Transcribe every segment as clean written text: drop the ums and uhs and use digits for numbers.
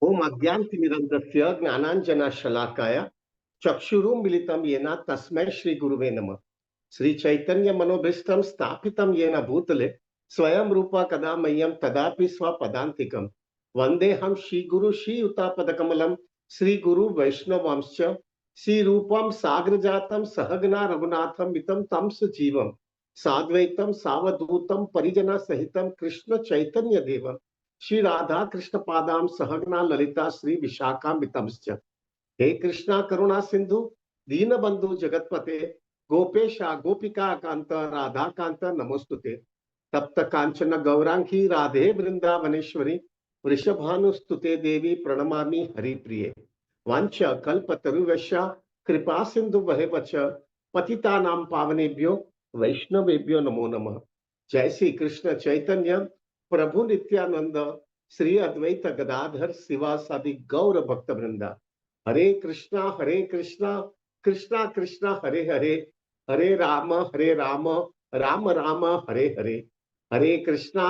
ओम अज्ञानतिमिरन्धस्य ज्ञानाञ्जनशलाकाय चक्षुरुन्मीलितं येन तस्मै श्रीगुरुवे नमः। श्रीचैतन्यमनोभीष्टं स्थापितं येन भूतले स्वयं रूपा कदा मह्यं तदापि स्वपदान्तिकं वन्देऽहं श्रीगुरु श्रीयुतापदकमलं श्रीगुरु वैष्णवांश्च श्रीरूपं साग्रजातं सहगना रघुनाथं मितं तं सजीवं साद्वैतं सावधूतं परिजनसहितं कृष्ण चैतन्य देवं श्री राधा कृष्ण पादाम सहगना ललिता श्री विशाखान्वितंश्च। हे कृष्णा करुणा सिंधु दीन बंधु जगतपते गोपेशा गोपिका कांत राधा कांत नमोस्तुते। तप्त कांचन गौरांगी राधे वृंदावनेश्वरी वृषभानुस्तुते देवी प्रणमामि हरिप्रिये। वांच कल्पतरुवश्य कृपा सिंधु वहेवच पतितानां पावनेभ्यो वैष्णवेभ्यो नमो नमः। जय श्री कृष्ण चैतन्य प्रभु नित्यानंद श्री अद्वैत गदाधर शिवासादि गौर भक्त वृंदा। हरे कृष्णा कृष्णा कृष्णा हरे हरे, हरे राम राम राम हरे हरे। हरे कृष्णा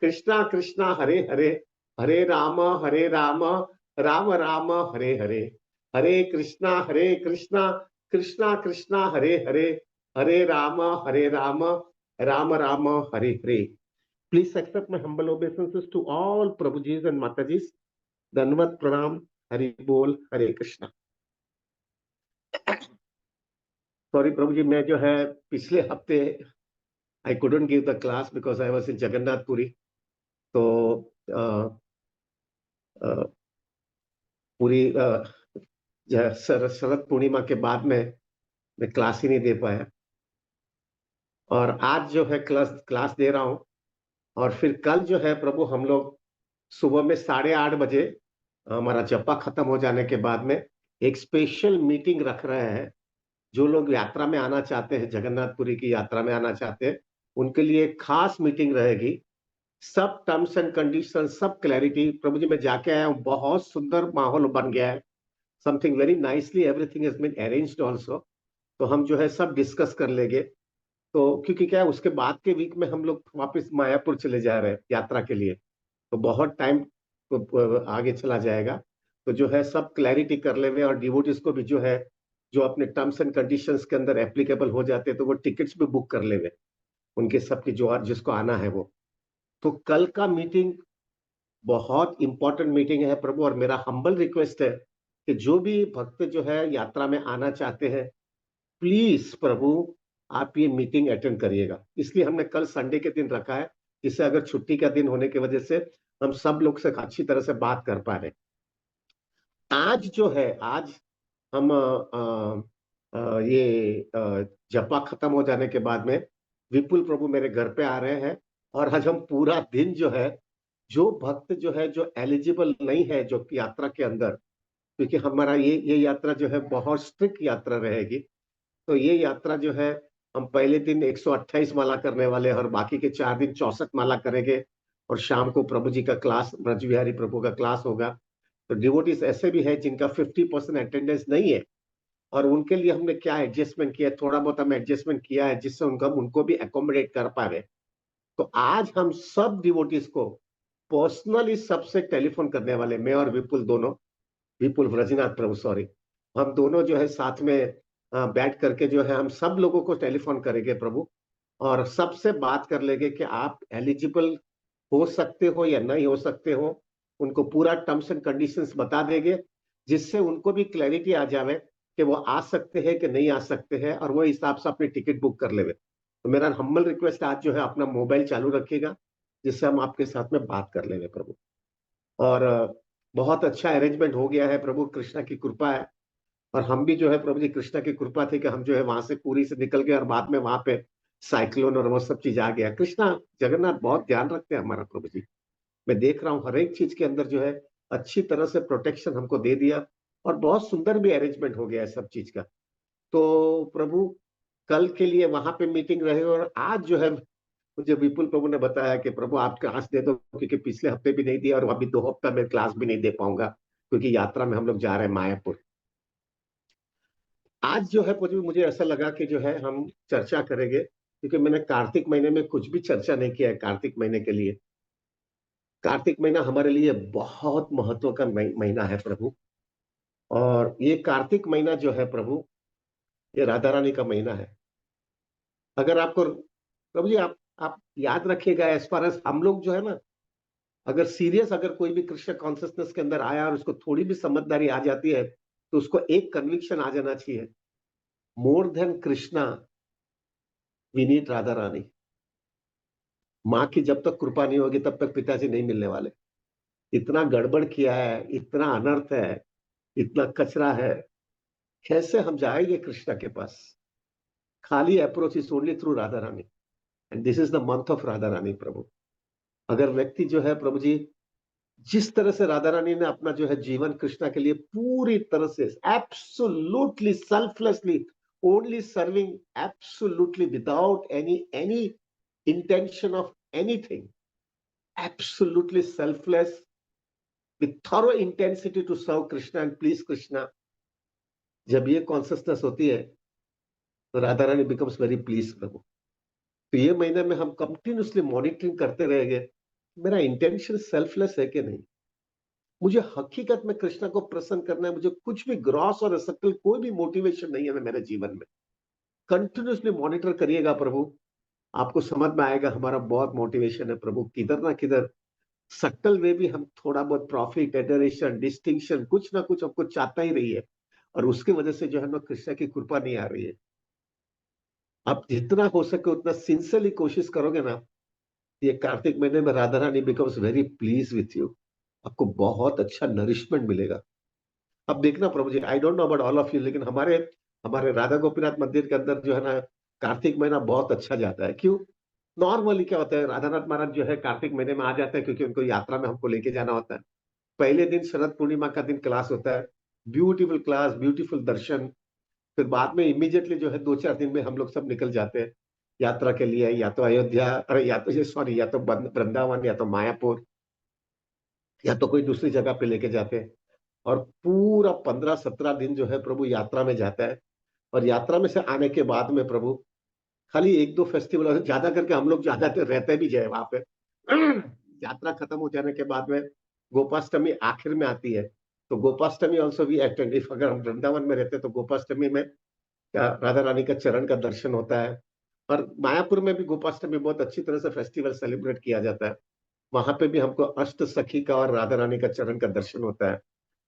कृष्णा कृष्णा हरे हरे, हरे राम राम राम हरे हरे। हरे कृष्णा कृष्णा कृष्णा हरे हरे, हरे Ram Ram Ram Hare Hare. Please accept my humble obeisances to all Prabhujis and Matajis. Danvat Pranam, Hari Bol, Hare Krishna. Sorry Prabhuji, मैं जो है पिछले हफ्ते I couldn't give the class because I was in Jagannath Puri. तो पूरी शरद पूर्णिमा के बाद में मैं क्लास ही नहीं दे पाया और आज जो है क्लास दे रहा हूं। और फिर कल जो है प्रभु हम लोग सुबह में 8:30 बजे हमारा जप्पा खत्म हो जाने के बाद में एक स्पेशल मीटिंग रख रहे हैं। जो लोग यात्रा में आना चाहते हैं, जगन्नाथपुरी की यात्रा में आना चाहते हैं, उनके लिए एक खास मीटिंग रहेगी। सब टर्म्स एंड कंडीशन, सब क्लैरिटी। प्रभु जी मैं जाके आया हूँ, बहुत सुंदर माहौल बन गया है। Something very nicely everything has been arranged also. तो हम जो है सब डिस्कस कर लेंगे। तो क्योंकि क्या है, उसके बाद के वीक में हम लोग वापस मायापुर चले जा रहे हैं यात्रा के लिए, तो बहुत टाइम आगे चला जाएगा। तो जो है सब क्लैरिटी कर लेंगे और डिवोटीज को भी जो है, जो अपने टर्म्स एंड कंडीशंस के अंदर एप्लीकेबल हो जाते हैं, तो वो टिकट्स भी बुक कर लेंगे उनके सबके, जो जिसको आना है वो। तो कल का मीटिंग बहुत इंपॉर्टेंट मीटिंग है प्रभु, और मेरा हम्बल रिक्वेस्ट है कि जो भी भक्त जो है यात्रा में आना चाहते हैं, प्लीज प्रभु आप ये मीटिंग अटेंड करिएगा। इसलिए हमने कल संडे के दिन रखा है, जिससे अगर छुट्टी का दिन होने की वजह से हम सब लोग से अच्छी तरह से बात कर पा रहे। आज जो है, आज हम ये जपा खत्म हो जाने के बाद में विपुल प्रभु मेरे घर पे आ रहे हैं, और आज हम पूरा दिन जो है, जो भक्त जो है जो एलिजिबल नहीं है जो यात्रा के अंदर, क्योंकि हमारा ये यात्रा जो है बहुत स्ट्रिक्ट यात्रा रहेगी। तो ये यात्रा जो है, हम पहले दिन 128 माला करने वाले हैं और बाकी के 4 दिन 64 माला करेंगे। और शाम को प्रभु जी का क्लास, ब्रज बिहारी प्रभु का क्लास होगा। तो डिवोटीज ऐसे भी है जिनका 50% अटेंडेंस नहीं है, और उनके लिए हमने क्या एडजस्टमेंट किया, थोड़ा बहुत हमें एडजस्टमेंट किया है, जिससे उनको भी एकोमोडेट कर पा रहे। तो आज हम सब डिवोटीज को पर्सनली सबसे टेलीफोन करने वाले, मैं और विपुल दोनों, विपुल ब्रजनाथ प्रभु सॉरी, हम दोनों जो है साथ में बैठ करके जो है हम सब लोगों को टेलीफोन करेंगे प्रभु, और सबसे बात कर लेंगे कि आप एलिजिबल हो सकते हो या नहीं हो सकते हो। उनको पूरा टर्म्स एंड कंडीशंस बता देंगे, जिससे उनको भी क्लैरिटी आ जावे कि वो आ सकते हैं कि नहीं आ सकते हैं, और वो हिसाब से अपनी टिकट बुक कर लेवे। तो मेरा हम्बल रिक्वेस्ट आज जो है, अपना मोबाइल चालू रखिएगा, जिससे हम आपके साथ में बात कर लेंगे प्रभु। और बहुत अच्छा अरेंजमेंट हो गया है प्रभु, कृष्णा की कृपा है। और हम भी जो है प्रभु जी, कृष्णा की कृपा थी कि हम जो है वहां से पूरी से निकल गए, और बाद में वहां पे साइक्लोन और वो सब चीज आ गया। कृष्णा जगन्नाथ बहुत ध्यान रखते हैं हमारा प्रभु जी। मैं देख रहा हूँ हर एक चीज के अंदर जो है अच्छी तरह से प्रोटेक्शन हमको दे दिया, और बहुत सुंदर भी अरेंजमेंट हो गया है सब चीज का। तो प्रभु कल के लिए वहां पे मीटिंग रहे, और आज जो है मुझे विपुल प्रभु ने बताया कि प्रभु आप क्लास दे दो, क्योंकि पिछले हफ्ते भी नहीं दिया और अभी 2 हफ्ता में क्लास भी नहीं दे पाऊंगा, क्योंकि यात्रा में हम लोग जा रहे हैं मायापुर। आज जो है प्रभु मुझे ऐसा लगा कि जो है हम चर्चा करेंगे, क्योंकि मैंने कार्तिक महीने में कुछ भी चर्चा नहीं किया है कार्तिक महीने के लिए। कार्तिक महीना हमारे लिए बहुत महत्व का महीना है प्रभु। और ये कार्तिक महीना जो है प्रभु, ये राधा रानी का महीना है। अगर आपको प्रभु जी, आप याद रखिएगा, एज फार एज हम लोग जो है ना, अगर सीरियस अगर कोई भी कृष्ण कॉन्शियसनेस के अंदर आया और उसको थोड़ी भी समझदारी आ जाती है, तो उसको एक कन्विक्शन आ जाना चाहिए, more than Krishna we need Radha Rani. माँ की जब तक कृपा नहीं होगी तब तक पिताजी नहीं मिलने वाले। इतना गड़बड़ किया है, इतना अनर्थ है, इतना कचरा है, कैसे हम जाएंगे कृष्णा के पास? खाली approach is only through Radha Rani, and this is the month of Radha Rani Prabhu. अगर व्यक्ति जो है प्रभु जी, जिस तरह से राधा रानी ने अपना जो है जीवन कृष्णा के लिए पूरी तरह से absolutely selflessly, only serving, absolutely without any intention of anything, absolutely selfless, with thorough intensity to serve Krishna and please Krishna, जब ये कॉन्सियसनेस होती है तो Radha Rani becomes very please प्रभु। तो ये महीने में हम कंटिन्यूसली मॉनिटरिंग करते रहेंगे, मेरा इंटेंशन सेल्फलेस है कि नहीं, मुझे हकीकत में कृष्णा को प्रसन्न करना है, मुझे कुछ भी ग्रॉस और सटल कोई भी मोटिवेशन नहीं है मेरे जीवन में। कंटिन्यूसली मॉनिटर करिएगा प्रभु, आपको समझ में आएगा हमारा बहुत मोटिवेशन है प्रभु, किधर ना किधर सटल वे भी हम थोड़ा बहुत प्रॉफिट, एडोरेशन, डिस्टिंक्शन, कुछ ना कुछ हमको चाहता ही रही है, और उसकी वजह से जो है ना कृष्णा की कृपा नहीं आ रही है। आप जितना हो सके उतना सिंसियरली कोशिश करोगे ना, ये कार्तिक महीने में Radha Rani becomes very please with you, आपको बहुत अच्छा नरिशमेंट मिलेगा। अब देखना Prabhu ji, I don't know about all of you, लेकिन हमारे हमारे राधा गोपीनाथ मंदिर के अंदर जो है ना, कार्तिक महीना बहुत अच्छा जाता है। क्यों? नॉर्मली क्या होता है, राधानाथ महाराज जो है कार्तिक महीने में आ जाते हैं, क्योंकि उनको यात्रा में हमको लेके जाना होता है। पहले दिन शरद पूर्णिमा का दिन क्लास होता है, ब्यूटीफुल क्लास, ब्यूटीफुल दर्शन। फिर बाद में इमीडिएटली जो है 2-4 दिन में हम लोग सब निकल जाते हैं यात्रा के लिए, या तो अयोध्या, अरे या तो सॉरी, या तो वृंदावन, या तो मायापुर, या तो कोई दूसरी जगह पे लेके जाते हैं। और पूरा 15-17 दिन जो है प्रभु यात्रा में जाता है। और यात्रा में से आने के बाद में प्रभु खाली 1-2 फेस्टिवल, ज्यादा करके हम लोग ज्यादा रहते भी जाए वहां पे। यात्रा खत्म हो जाने के बाद में गोपाष्टमी आखिर में आती है, तो Gopashtami also we attend. If अगर हम वृंदावन में रहते तो गोपाष्टमी में राधा रानी का चरण का दर्शन होता है। और मायापुर में भी गोपाष्टमी बहुत अच्छी तरह से फेस्टिवल सेलिब्रेट किया जाता है, वहां पे भी हमको अष्ट सखी का और राधा रानी का चरण का दर्शन होता है।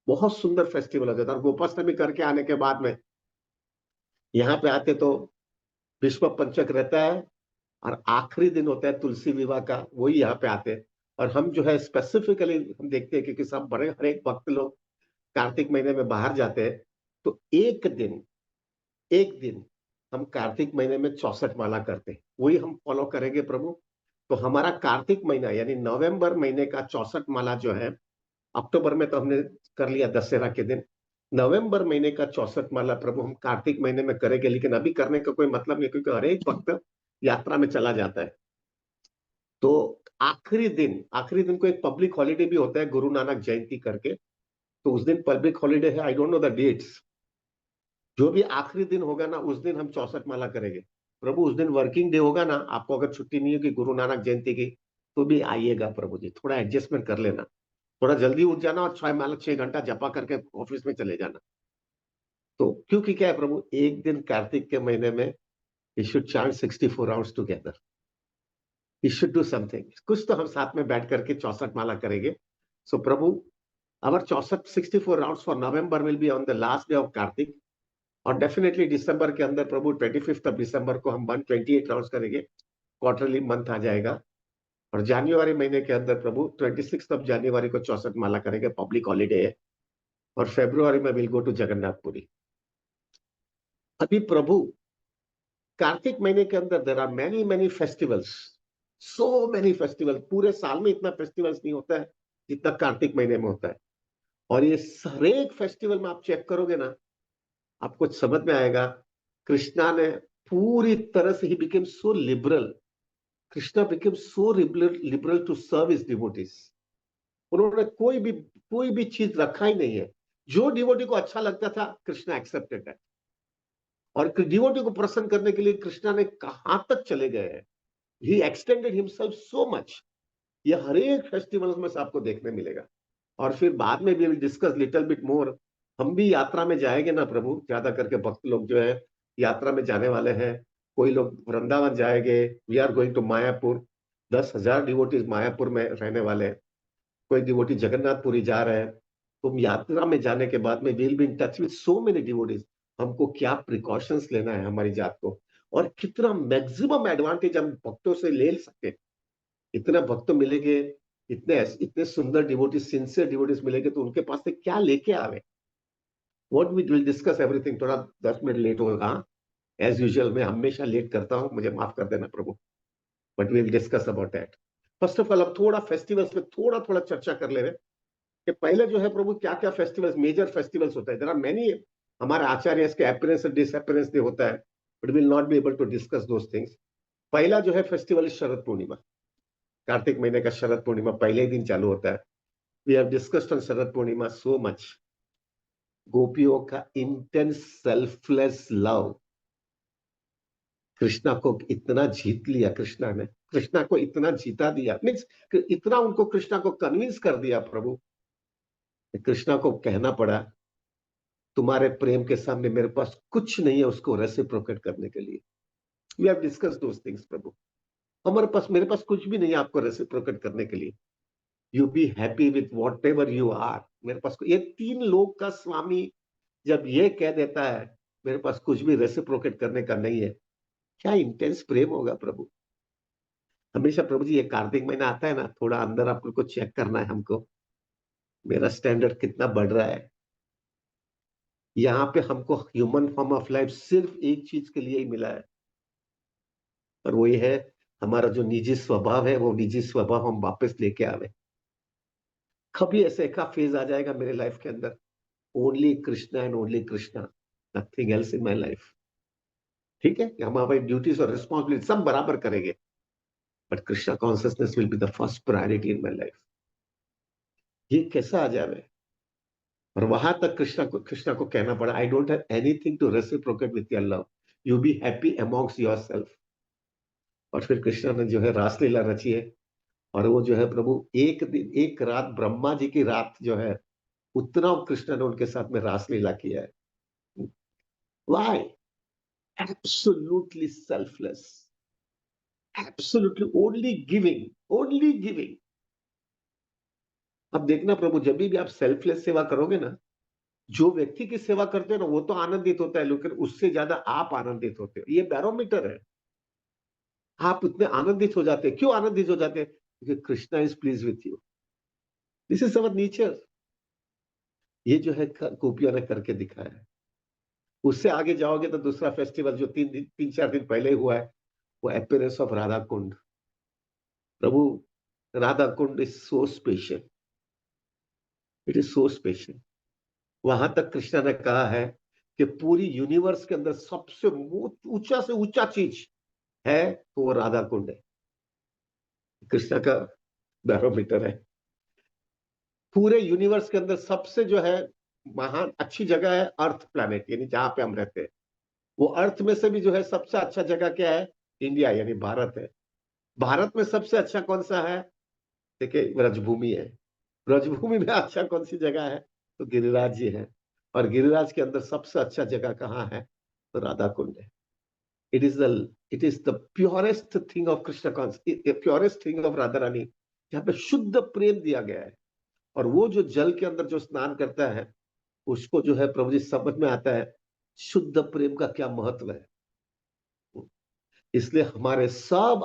बहुत सुंदर फेस्टिवल हो जाता है। और गोपाष्टमी करके आने के बाद में यहाँ पे आते तो विश्व पंचक रहता है, और आखिरी दिन होता है तुलसी विवाह का, वही यहाँ पे आते हैं। और हम जो है स्पेसिफिकली हम देखते हैं, क्योंकि सब बड़े हर एक भक्त लोग कार्तिक महीने में बाहर जाते हैं, तो एक दिन हम कार्तिक महीने में 64 माला करते हैं, वही हम फॉलो करेंगे प्रभु। तो हमारा कार्तिक महीना यानी नवंबर महीने का 64 माला जो है, अक्टूबर में तो हमने कर लिया दशहरा के दिन, नवंबर महीने का 64 माला प्रभु हम कार्तिक महीने में करेंगे। लेकिन अभी करने का कोई मतलब नहीं, क्योंकि हर एक वक्त यात्रा में चला जाता है। तो आखिरी दिन को एक पब्लिक हॉलिडे भी होता है, गुरु नानक जयंती करके, तो उस दिन पब्लिक हॉलिडे है, I don't know the dates. जो भी आखिरी दिन होगा ना, उस दिन हम 64 माला करेंगे प्रभु। उस दिन वर्किंग डे होगा ना, आपको अगर छुट्टी नहीं होगी गुरु नानक जयंती की, तो भी आइएगा प्रभु जी, थोड़ा एडजस्टमेंट कर लेना, थोड़ा जल्दी उठ जाना और 6 घंटा जपा करके ऑफिस में चले जाना। तो क्योंकि क्या है प्रभु, एक दिन कार्तिक के महीने में you should chant 64 hours together, you should do something. कुछ तो हम साथ में बैठ करके 64 माला करेंगे। सो प्रभु, our 64 rounds for November will be on the last day of Kartik. और डेफिनेटली दिसंबर के अंदर प्रभु 25 दिसंबर को हम 128 राउंड्स करेंगे, क्वार्टरली मंथ आ जाएगा। और जनवरी महीने के अंदर प्रभु 26 जनवरी को 64 माला करेंगे, पब्लिक हॉलीडे है। और फेब्रुआरी में विल गो टू जगन्नाथपुरी। अभी प्रभु कार्तिक महीने के अंदर there are many many festivals, so many festival. पूरे साल में इतना फेस्टिवल्स नहीं होता है जितना कार्तिक महीने में होता है। और ये हर एक फेस्टिवल में आप चेक करोगे ना, आपको समझ में आएगा, कृष्णा ने पूरी तरह से ही became so liberal, Krishna became so liberal to serve his devotees. उन्होंने कोई भी चीज रखा ही नहीं है, जो डिवोटी को अच्छा लगता था कृष्णा एक्सेप्टेड है। और डिवोटी को प्रसन्न करने के लिए कृष्णा ने कहां तक चले गए हैं, ही एक्सटेंडेड हिमसेल्फ सो मच। ये हर एक फेस्टिवल्स में से आपको देखने मिलेगा। और फिर बाद में भी डिस्कस लिटिल बिट मोर। हम भी यात्रा में जाएंगे ना प्रभु, ज्यादा करके भक्त लोग जो है यात्रा में जाने वाले हैं। कोई लोग वृंदावन जाएंगे। We are going to Mayapur. 10,000 devotees Mayapur में रहने वाले हैं। कोई डिवोटी जगन्नाथपुरी जा रहे हैं। तो यात्रा में जाने के बाद में will be in touch with so many devotees. हमको क्या प्रिकॉशंस लेना है हमारी जात को, और कितना मैक्सिमम एडवांटेज हम भक्तों से ले सके। इतना भक्त मिलेंगे, इतने इतने सुंदर डिवोटीज, सिंसियर डिवोटीज मिलेंगे, तो उनके पास से क्या लेके आवे। What we will discuss everything. थोड़ा 10 मिनट लेट होगा, एज यूजुअल मैं हमेशा लेट करता हूं, मुझे माफ कर देना Prabhu. But we will discuss about that. First of all अब थोड़ा फेस्टिवल्स पे थोड़ा थोड़ा चर्चा कर ले रहे हैं कि पहले जो है प्रभु क्या क्या फेस्टिवल्स, मेजर फेस्टिवल्स होता है। There are many. हमारे आचार्य इसके अपीयरेंस और डिसअपीयरेंस डे होता है, but will not be able to discuss those things. पहला जो है फेस्टिवल शरद पूर्णिमा। कार्तिक महीने का शरद पूर्णिमा पहले ही दिन चालू होता है। We have discussed on Sharad Purnima so much. गोपियों का इंटेंस सेल्फलेस लव। कृष्णा को इतना जीत लिया कृष्णा ने, कृष्णा को इतना जीता दिया, मीन्स इतना उनको कृष्णा को कन्विंस कर दिया प्रभु। कृष्णा को कहना पड़ा तुम्हारे प्रेम के सामने मेरे पास कुछ नहीं है उसको रेसिप्रोकेट करने के लिए। We have discuss those things Prabhu. हमारे पास, मेरे पास कुछ भी नहीं है आपको रेसिप्रोकेट करने के लिए। You be happy with whatever you are. मेरे पास ये तीन लोग का स्वामी जब ये कह देता है मेरे पास कुछ भी रेसिप्रोकेट करने का नहीं है, क्या इंटेंस प्रेम होगा प्रभु। हमेशा प्रभु जी ये कार्तिक महीना आता है ना, थोड़ा अंदर आपको चेक करना है हमको, मेरा स्टैंडर्ड कितना बढ़ रहा है। यहाँ पे हमको ह्यूमन फॉर्म ऑफ लाइफ सिर्फ एक चीज के लिए ही मिला है, और वो ये है हमारा जो निजी स्वभाव है, वो निजी स्वभाव हम वापस लेके आवे। कभी ऐसे एक फेज आ जाएगा मेरे लाइफ के अंदर, only Krishna and only Krishna, nothing else in my life. ठीक है, हम हमारी ड्यूटीज और रिस्पॉन्सिबिलिटी सब बराबर करेंगे, but Krishna consciousness will be the first priority in my life. ये कैसा आ जाए। और वहां तक कृष्णा को कहना पड़ा I don't have anything to reciprocate with your love, you be happy amongst yourself. और फिर कृष्णा ने जो है रासलीला रची है, और वो जो है प्रभु एक दिन एक रात, ब्रह्मा जी की रात जो है, उतना कृष्ण ने उनके साथ में रासलीला किया है। Why? Absolutely selfless, absolutely only giving, only giving. अब देखना प्रभु, जब भी आप सेल्फलेस सेवा करोगे ना, जो व्यक्ति की सेवा करते हो ना वो तो आनंदित होता है, लेकिन उससे ज्यादा आप आनंदित होते हो। ये बैरोमीटर है। आप इतने आनंदित हो जाते हैं। क्यों आनंदित हो जाते हैं? क्योंकि Krishna is please with you. This is our nature. ये जो है गोपियों ने करके दिखाया है। उससे आगे जाओगे तो दूसरा फेस्टिवल जो 3-4 दिन पहले हुआ है, वो appearance of Radha Kund. Prabhu, Radha Kund is so special, it is so special. वहां तक कृष्णा ने कहा है कि पूरी यूनिवर्स के अंदर सबसे ऊंचा से ऊंचा चीज है तो वो राधा कुंड है। कृष्णा का बैरोमीटर है। पूरे यूनिवर्स के अंदर सबसे जो है महान अच्छी जगह है अर्थ प्लैनेट, यानी जहां पे हम रहते हैं। वो अर्थ में से भी जो है सबसे अच्छा जगह क्या है? इंडिया, यानी भारत है। भारत में सबसे अच्छा कौन सा है? देखिए, ब्रजभूमि है। ब्रजभूमि में अच्छा कौन सी जगह है? तो गिरिराज जी है। और गिरिराज के अंदर सबसे अच्छा जगह कहाँ है? तो राधा कुंड है। It is the it is the purest thing of Krishna conscious, purest thing of Radha Rani, जहाँ पे शुद्ध प्रेम दिया गया है। और वो जो जल के अंदर जो स्नान करता है, उसको जो है प्रभु जी समझ में आता है शुद्ध प्रेम का क्या महत्व है। इसलिए हमारे सब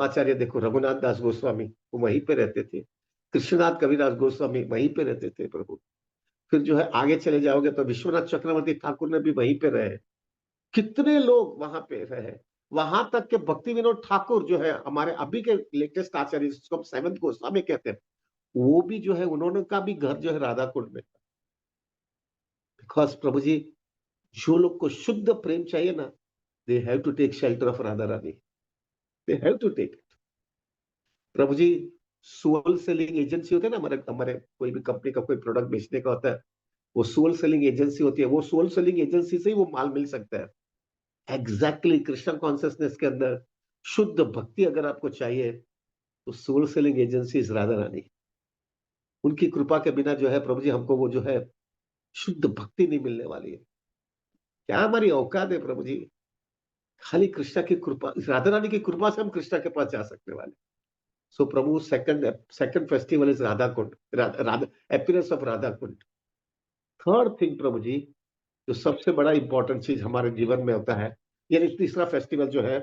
आचार्य देखो, रघुनाथ दास गोस्वामी वो वहीं पे रहते थे, कृष्णनाथ कविराज गोस्वामी वहीं पे रहते थे प्रभु। फिर जो है आगे चले जाओगे तो विश्वनाथ चक्रवर्ती ठाकुर ने भी वहीं पे रहे। कितने लोग वहां पे रहे। वहां तक के भक्ति विनोद ठाकुर जो है हमारे अभी के लेटेस्ट आचार्य, जिसको हम सेवंत गोस्वामी कहते हैं, वो भी जो है उन्होंने का भी घर जो है राधा कुंड में। बिकॉज प्रभु जी, जो लोग को शुद्ध प्रेम चाहिए ना, they have to take shelter of Radha Rani, they have to take. Prabhu ji, sole selling agency होते हैं ना, हमारे हमारे कोई भी कंपनी का कोई प्रोडक्ट बेचने का होता है, वो सोल सेलिंग एजेंसी होती है। वो सोल सेलिंग एजेंसी से ही वो माल मिल सकता है। एग्जैक्टली कृष्ण कॉन्शियसनेस के अंदर शुद्ध भक्ति अगर आपको चाहिए तो sole selling agency is Radha Rani. उनकी कृपा के बिना जो है प्रभु जी हमको वो जो है शुद्ध भक्ति नहीं मिलने वाली है। क्या हमारी औकात है प्रभु जी? खाली कृष्णा की कृपा, राधा रानी की कृपा से हम कृष्णा के पास जा सकने वाले। So Prabhu second second festival is Radha Kund, Radha appearance of Radha Kund. Third thing Prabhu ji, जो सबसे बड़ा इंपॉर्टेंट चीज हमारे जीवन में होता है, यानी तीसरा फेस्टिवल जो है,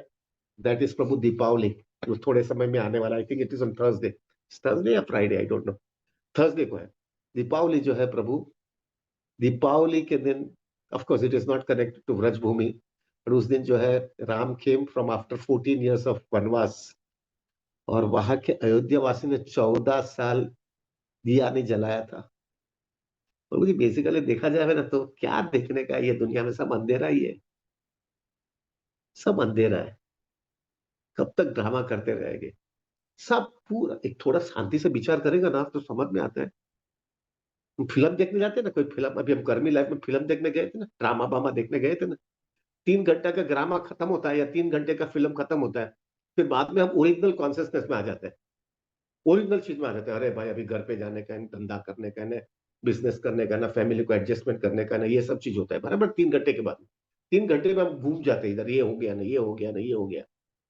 दैट इज प्रभु दीपावली, जो थोड़े समय में आने वाला। I think it is on Thursday, Thursday या Friday, I don't know. Thursday को है दीपावली जो है प्रभु। दीपावली के दिन of course it is not connected to Vraj Bhoomi, पर उस दिन जो है Ram came from after 14 years of vanvas, और वहां के अयोध्या वासी ने 14 साल दिया नहीं जलाया था। तो मुझे बेसिकली देखा जाए ना तो क्या देखने का है ये दुनिया में? सब अंधेरा ही है, सब अंधेरा है। कब तक ड्रामा करते रहेंगे? सब पूरा एक थोड़ा शांति से विचार करेगा ना तो समझ में आता है। हम फिल्म देखने जाते हैं ना, कोई फिल्म, अभी हम गर्मी लाइफ में फिल्म देखने गए थे ना, ड्रामा बामा देखने गए थे ना, 3 घंटे का ड्रामा खत्म होता है या 3 घंटे का फिल्म खत्म होता है, फिर बाद में हम ओरिजिनल कॉन्सियसनेस में आ जाते हैं, ओरिजिनल चीज में आ जाते हैं। अरे भाई अभी घर पे जाने का है, धंधा करने का है ना, बिजनेस करने का ना, फैमिली को एडजस्टमेंट करने का ना, ये सब चीज होता है बराबर 3 घंटे के बाद। 3 घंटे में हम घूम जाते हैं, इधर ये हो गया ना, ये हो गया ना, ये हो गया।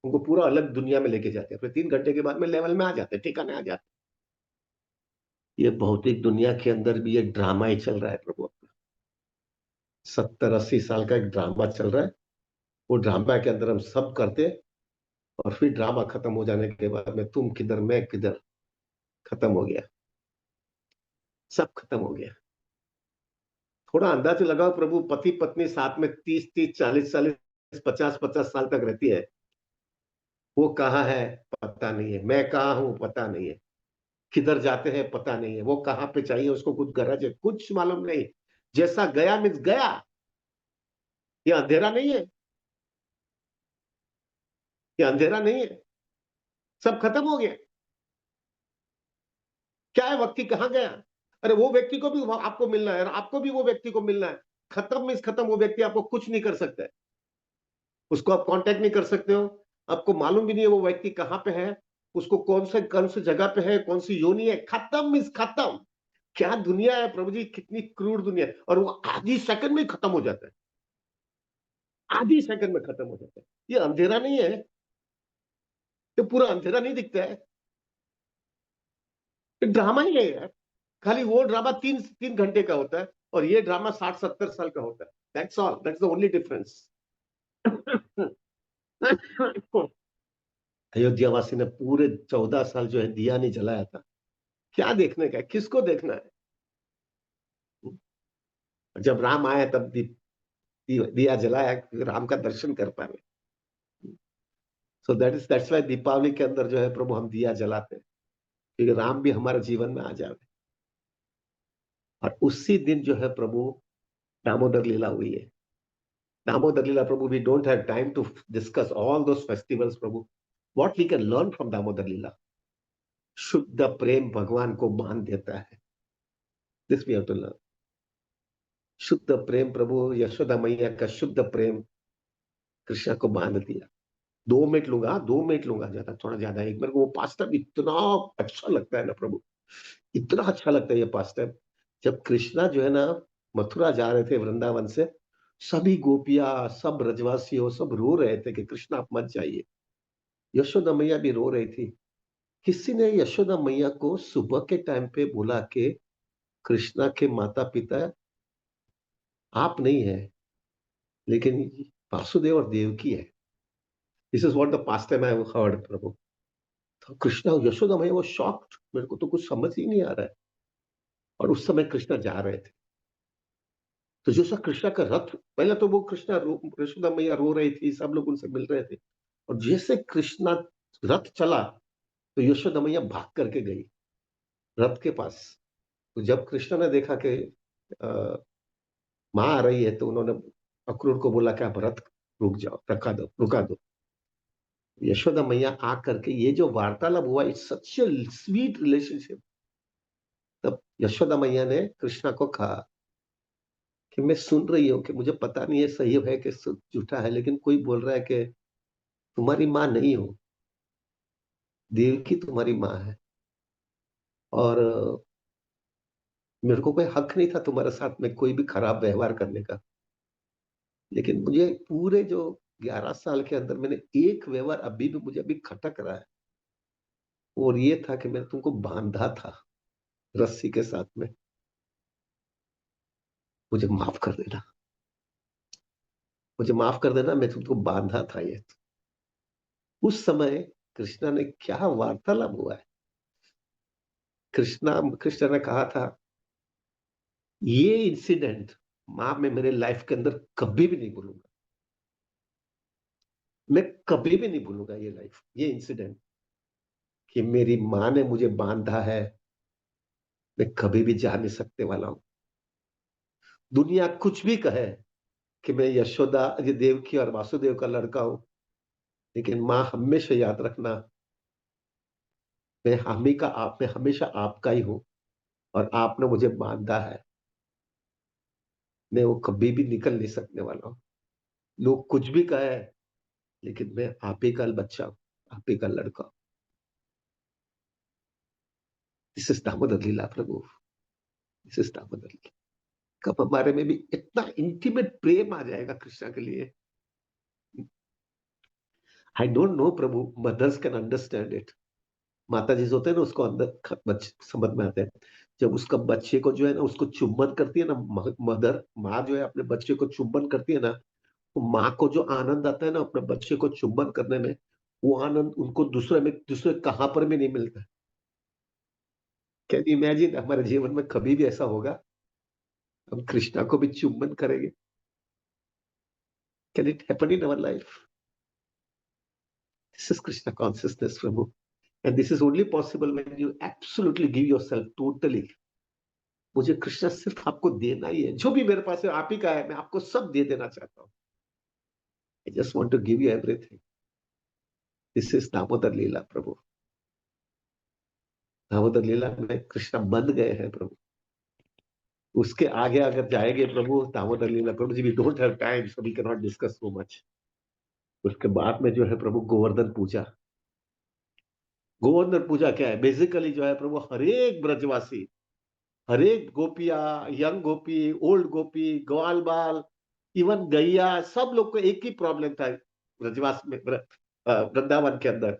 उनको पूरा अलग दुनिया में लेके जाते हैं, फिर 3 घंटे के बाद में लेवल में आ जाते हैं, ठिकाने आ जाते हैं। ये भौतिक दुनिया के अंदर भी ये ड्रामा ही चल रहा है प्रभु। 70-80 साल का एक ड्रामा चल रहा है। वो ड्रामा के अंदर हम सब करते हैं, और फिर ड्रामा खत्म हो जाने के बाद में तुम किधर मैं किधर, खत्म हो गया, सब खत्म हो गया। थोड़ा अंदाज लगाओ प्रभु, पति पत्नी साथ में 30-30, 40-40, 50-50 साल तक रहती है। वो कहाँ है पता नहीं है, मैं कहाँ हूं पता नहीं है, किधर जाते हैं पता नहीं है, वो कहाँ पे चाहिए उसको कुछ गरज है कुछ मालूम नहीं। जैसा गया मीन्स गया। ये अंधेरा नहीं है, ये अंधेरा नहीं है, सब खत्म हो गया। क्या है, व्यक्ति कहाँ गया? अरे वो व्यक्ति को भी आपको मिलना है, और आपको भी वो व्यक्ति को मिलना है। खत्म मीन्स खत्म, वो व्यक्ति आपको कुछ नहीं कर सकता है, उसको आप कांटेक्ट नहीं कर सकते हो। आपको मालूम भी नहीं है वो व्यक्ति कहाँ पे है, उसको कौन से जगह पे है, कौन सी योनि है। खत्म मीन्स खत्म। क्या दुनिया है प्रभु जी, कितनी क्रूर दुनिया है। और वो आधी सेकंड में खत्म हो जाता है, आधी सेकंड में खत्म हो जाता है। ये अंधेरा नहीं है, ये पूरा अंधेरा नहीं दिखता है, ये ड्रामा ही है यार। खाली वो ड्रामा तीन तीन घंटे का होता है, और ये ड्रामा 60-70 साल का होता है। That's all, that's the only difference. Ayodhya वासी ने पूरे 14 साल जो है दिया नहीं जलाया था। क्या देखने का है, किसको देखना है? जब राम आए तब दिया जलाया, राम का दर्शन कर पाए। सो दैट्स वाई दीपावली के अंदर जो है प्रभु हम दिया जलाते हैं, क्योंकि राम भी हमारे जीवन में आ जाए। और उसी दिन जो है प्रभु दामोदर लीला हुई है। Damodar Lila Prabhu, we don't have time to discuss all those festivals Prabhu. What we can learn from Damodar Lila? शुद्ध प्रेम भगवान को बांध देता है। This we have to learn. शुद्ध प्रेम प्रभु, यशोदा मैया का शुद्ध प्रेम कृष्णा को बांध दिया। 2 मिनट लूंगा, 2 मिनट लूंगा, ज्यादा थोड़ा ज्यादा। एक मेरे को वो पास्टर इतना अच्छा लगता है ना प्रभु, इतना अच्छा लगता है ये पास्टर। जब कृष्णा जो है ना मथुरा जा रहे थे वृंदावन से, सभी गोपियां, सब ब्रजवासी हो, सब रो रहे थे कि कृष्णा आप मत जाइए। यशोदा मैया भी रो रही थी। किसी ने यशोदा मैया को सुबह के टाइम पे बोला कि कृष्णा के माता पिता आप नहीं है, लेकिन वासुदेव और देवकी है। This is what the past time I have heard Prabhu. तो कृष्णा, यशोदा मैया वो शॉक्ड, मेरे को तो कुछ समझ ही नहीं आ रहा है। और उस समय कृष्णा जा रहे थे, तो जो सा कृष्णा का रथ, पहले तो वो यशोदा मैया रो रही थी, सब लोग उनसे मिल रहे थे, और जैसे कृष्णा रथ चला तो यशोदा मैया भाग करके गई रथ के पास। तो जब कृष्णा ने देखा कि माँ आ रही है, तो उन्होंने अक्रूर को बोला कि आप रथ रुक जाओ, रुका दो। यशोदा मैया आ करके ये जो वार्तालाप हुआ, इट्स सच स्वीट रिलेशनशिप। तब यशोदा मैया ने कृष्णा को कहा कि मैं सुन रही हूँ कि मुझे पता नहीं है सही है कि झूठा है, लेकिन कोई बोल रहा है कि तुम्हारी माँ नहीं हो, देवकी तुम्हारी माँ है। और मेरे को कोई हक नहीं था तुम्हारे साथ में कोई भी खराब व्यवहार करने का। लेकिन मुझे पूरे जो 11 साल के अंदर मैंने एक व्यवहार अभी भी मुझे अभी खटक रहा है, और ये था कि मैंने तुमको बांधा था रस्सी के साथ में। मुझे माफ कर देना, मुझे माफ कर देना, मैं तुमको बांधा था ये। उस समय कृष्णा ने क्या वार्तालाप हुआ है। कृष्णा ने कहा था, ये इंसिडेंट मां मैं मेरे लाइफ के अंदर कभी भी नहीं भूलूंगा। मैं कभी भी नहीं भूलूंगा ये इंसिडेंट कि मेरी मां ने मुझे बांधा है। मैं कभी भी जा नहीं सकने वाला हूं। दुनिया कुछ भी कहे कि मैं यशोदा, ये देवकी और वासुदेव का लड़का हूं, लेकिन मां हमेशा याद रखना, मैं हमेशा आपका ही हूं, और आपने मुझे बांधा है। मैं वो कभी भी निकल नहीं सकने वाला हूं। लोग कुछ भी कहे, लेकिन मैं आप ही का बच्चा हूं, आप ही का लड़का हूं। This is Damodar Lila Prabhu, this is Damodar Lila. कब हमारे में भी इतना इंटीमेट प्रेम आ जाएगा कृष्णा के लिए। I don't know Prabhu, mothers can understand it. माता जी जो होते हैं ना, उसको समझ में आते हैं। जब उसका बच्चे को जो है ना, उसको चुंबन करती है ना, मदर माँ जो है अपने बच्चे को चुंबन करती है ना, तो माँ को जो आनंद आता है ना अपने बच्चे को चुंबन करने में, वो आनंद उनको दूसरे कहां पर भी नहीं मिलता। कैन यू इमेजिन हमारे जीवन में कभी भी ऐसा होगा हम कृष्णा को भी चुंबन करेंगे? Can it happen in our life? This is Krishna consciousness Prabhu, and this is only possible when you absolutely give yourself totally. मुझे कृष्णा सिर्फ आपको देना ही है, जो भी मेरे पास है आप ही का है, मैं आपको सब दे देना चाहता हूँ। I just want to give you everything. This is Damodar Lila Prabhu. Damodar Lila में कृष्णा बंध गए हैं प्रभु। उसके आगे अगर जाएंगे प्रभु, दामोदर लीला प्रभु जी, we don't have time so we can not discuss so much. उसके बाद में जो है प्रभु गोवर्धन पूजा। गोवर्धन पूजा क्या है? बेसिकली जो है प्रभु, हर एक ब्रजवासी, हर एक गोपिया, यंग गोपी, ओल्ड गोपी, ग्वाल बाल, इवन गैया, सब लोग को एक ही प्रॉब्लम था ब्रजवास में, वृंदावन के अंदर,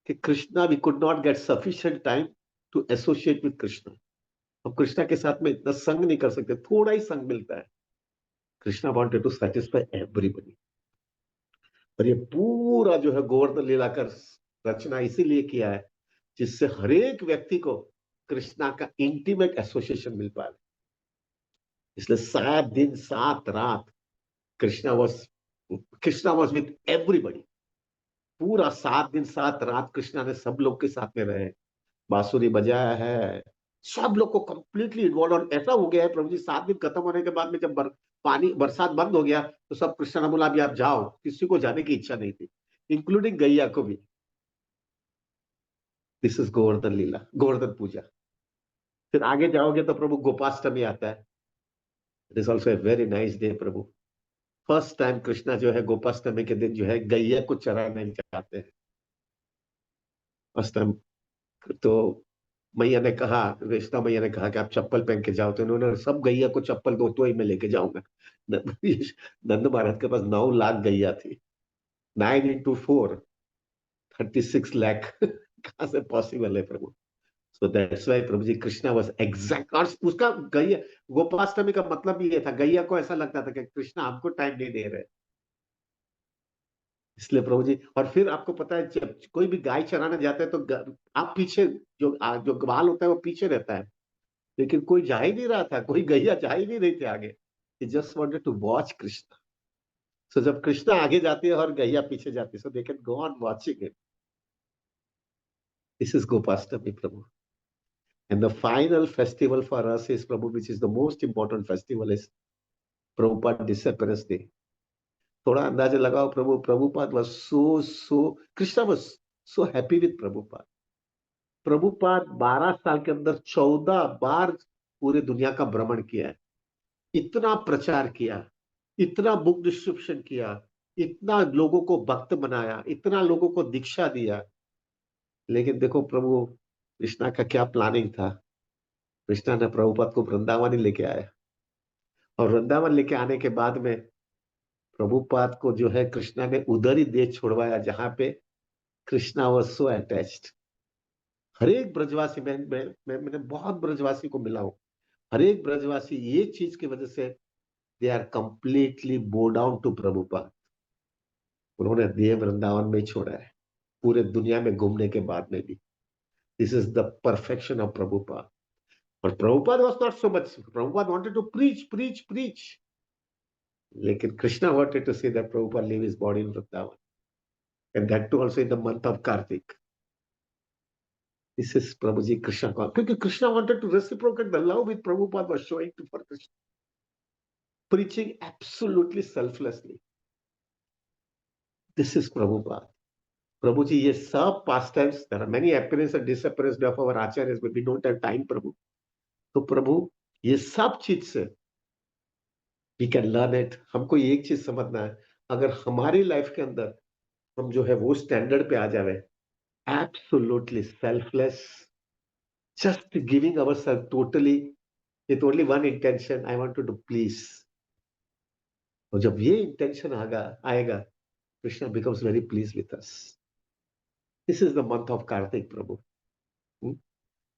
कि Krishna, we could not get sufficient time to associate with Krishna. हम कृष्णा के साथ में इतना संग नहीं कर सकते, थोड़ा ही संग मिलता है। Krishna wanted to satisfy everybody. और ये पूरा जो है गोवर्धन लीला का रचना इसीलिए किया है, जिससे हर एक व्यक्ति को कृष्णा का इंटीमेट एसोसिएशन मिल पाए। इसलिए 7 दिन 7 रात Krishna was Krishna was with everybody. पूरा 7 दिन 7 रात कृष्णा ने सब लोग के साथ में रहे, बांसुरी बजाया है, सब लोग को कंप्लीटली इन्वॉल्व। और ऐसा हो गया है प्रभु जी, 7 दिन खत्म होने के बाद में जब पानी बरसात बंद हो गया, तो सब कृष्णा ने बोला अभी आप जाओ, किसी को जाने की इच्छा नहीं थी, इंक्लूडिंग गैया को भी। दिस इज गोवर्धन लीला, गोवर्धन पूजा। फिर आगे जाओगे तो प्रभु गोपाष्टमी आता है। It is also a very nice day Prabhu. First time Krishna जो है गोपाष्टमी के दिन जो है गैया को चराने जाते हैं। First time. तो मैया ने कहा, रेश्मा मैया ने कहा कि आप चप्पल पहन के जाओ, तो इन्होंने सब गैया को चप्पल दो तो ही मैं लेके जाऊंगा। नंद महाराज के पास 9 लाख गैया थी। 9 into 4, 36 लाख। कहां से पॉसिबल है Prabhu? So that's why Prabhu ji, Krishna was exact. और उसका गैया, गोपाष्टमी का मतलब ये था, गैया को ऐसा लगता था कि कृष्णा हमको टाइम नहीं दे रहे, इसलिए प्रभु जी। और फिर आपको पता है, जब कोई भी गाय चराने जाता है तो आप पीछे, जो ग्वाल होता है वो पीछे रहता है, लेकिन कोई जा ही नहीं रहा था, कोई गैया जा ही नहीं रही थी आगे। Just wanted to watch Krishna. So जब कृष्णा आगे जाती है और गैया पीछे जाती है, so they can go on watching it. This is Gopashtami Prabhu. And the final festival for us is Prabhu, which is the most important festival, is Prabhupada disappearance day. थोड़ा अंदाजा लगाओ प्रभु, Prabhupada was so Krishna was so happy with Prabhupada. Prabhupada 12 साल के अंदर 14 बार पूरे दुनिया का भ्रमण किया है, इतना प्रचार किया, इतना बुक डिस्ट्रीब्यूशन किया, इतना लोगों को भक्त बनाया, इतना लोगों को दीक्षा दिया। लेकिन देखो प्रभु कृष्णा का क्या प्लानिंग था। कृष्णा ने प्रभुपाद को वृंदावन ही लेके आया, और वृंदावन लेके आने के बाद में प्रभुपाद को जो है कृष्णा ने उधर ही देश छोड़वाया जहां पे कृष्णा वॉज सो अटैच्ड। हर एक ब्रजवासी, मैंने बहुत ब्रजवासी को मिला हूं, हर एक ब्रजवासी ये चीज की वजह से they are completely bow down to Prabhupada. उन्होंने देह वृंदावन में ही छोड़ा है, पूरे दुनिया में घूमने के बाद में भी। This is the perfection of Prabhupada. और Prabhupada was not so much, Prabhupada wanted to preach preach preach, लेकिन Krishna wanted to see that Prabhupada leave his body in Vrindavan, and that too also in the month of Kartik. This is Prabhu ji Krishna को, क्योंकि Krishna wanted to reciprocate the love with Prabhupada was showing to for Krishna, preaching absolutely selflessly. This is Prabhupada. प्रभु जी ये सब pastimes, there are many appearance and disappearance of our acharyas, but we don't have time prabhu. तो प्रभु ये सब चीज से we can learn it. हमको एक चीज समझना है, अगर हमारी लाइफ के अंदर हम जो है वो स्टैंडर्ड पे आ जावे, absolutely selfless, just giving ourself totally with only one intention, I want to please. और जब ये इंटेंशन आएगा Krishna becomes very please with us. This is the month of Kartik Prabhu.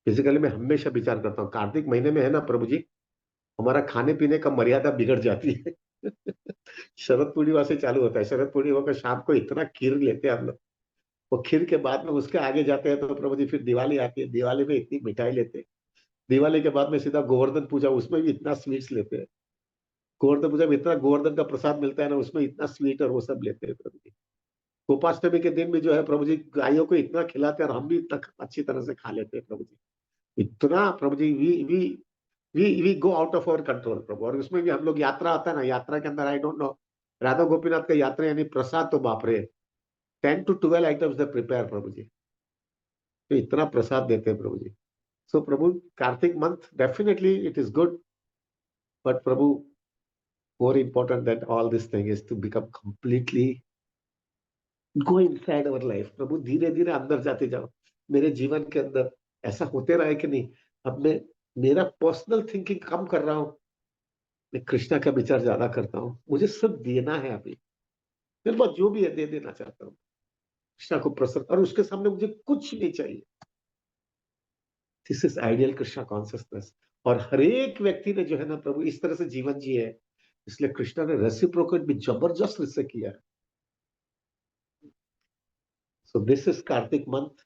Physically मैं हमेशा विचार करता हूँ कार्तिक महीने में है ना प्रभु जी, हमारा खाने पीने का मर्यादा बिगड़ जाती है। शरद पूर्णिमा से चालू होता है, शरद पूर्णिमा का शाम को इतना खीर लेते हैं हम लोग, वो खीर के बाद में उसके आगे जाते हैं तो प्रभु जी फिर दिवाली आती है, दिवाली में इतनी मिठाई लेते हैं, दिवाली के बाद में सीधा गोवर्धन पूजा, उसमें भी इतना स्वीट्स लेते हैं, गोवर्धन पूजा में इतना गोवर्धन का प्रसाद मिलता है ना, उसमें इतना स्वीट और वो सब लेते हैं प्रभु जी। गोपाष्टमी के दिन भी जो है प्रभु जी गायों को इतना खिलाते हैं और हम भी इतना अच्छी तरह से खा लेते हैं प्रभु जी, इतना प्रभु जी we go out of our control prabhu. और उसमें भी हम लोग यात्रा आता है ना, यात्रा के अंदर आई डोंट नो, राधा गोपीनाथ का यात्रा यानी प्रसाद तो बाप रे 10 to 12 items they prepare prabhu ji, तो इतना प्रसाद देते हैं प्रभु जी। So prabhu Kartik month definitely it is good, but prabhu more important that all this thing is to become completely go inside our life prabhu, धीरे धीरे अंदर जाते जाओ मेरे जीवन के अंदर। ऐसा होते रहा है कि नहीं, अब मैं मेरा पर्सनल थिंकिंग कम कर रहा हूं, मैं कृष्णा का विचार ज्यादा करता हूँ, मुझे सब देना है अभी, मेरे पास जो भी है दे देना चाहता हूँ कृष्णा को प्रसन्न, और उसके सामने मुझे कुछ नहीं चाहिए। This is ideal Krishna consciousness. और हर एक व्यक्ति ने जो है ना प्रभु इस तरह से जीवन जिए है, इसलिए कृष्णा ने रेसिप्रोकेट भी जबरदस्त इससे किया है। So this is Kartik month.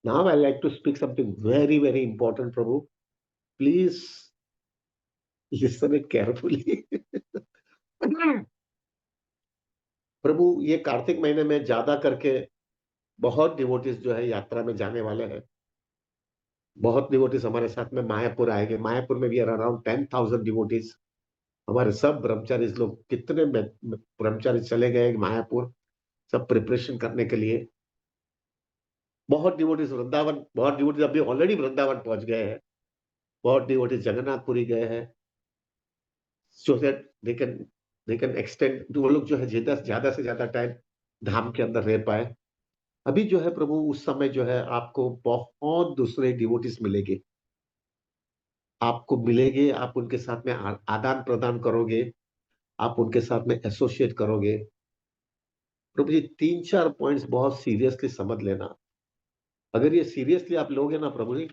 Now I like to speak something very very important prabhu, please listen it carefully. प्रभु ये कार्तिक महीने में ज्यादा करके बहुत डिवोटीज जो है यात्रा में जाने वाले हैं, बहुत डिवोटीज हमारे साथ में मायापुर आएंगे। मायापुर में भी अराउंड 10,000 डिवोटीज, हमारे सब ब्रह्मचारी लोग, कितने ब्रह्मचारी चले गए मायापुर सब प्रिपरेशन करने के लिए। बहुत डिवोटीज वृंदावन, बहुत डिवोटीज अभी ऑलरेडी वृंदावन पहुंच गए हैं, बहुत डिवोटीज जगन्नाथपुरी गए हैं, so that they can extend, वो लोग जो है ज्यादा से ज्यादा टाइम धाम के अंदर रह पाए। अभी जो है प्रभु उस समय जो है आपको बहुत दूसरे डिवोटीज मिलेंगे, आपको मिलेंगे, आप उनके साथ में आदान प्रदान करोगे, आप उनके साथ में एसोसिएट करोगे। प्रभु जी 3-4 पॉइंट्स बहुत सीरियसली समझ लेना, अगर ये सीरियसली आप लोगे ना प्रभु जी,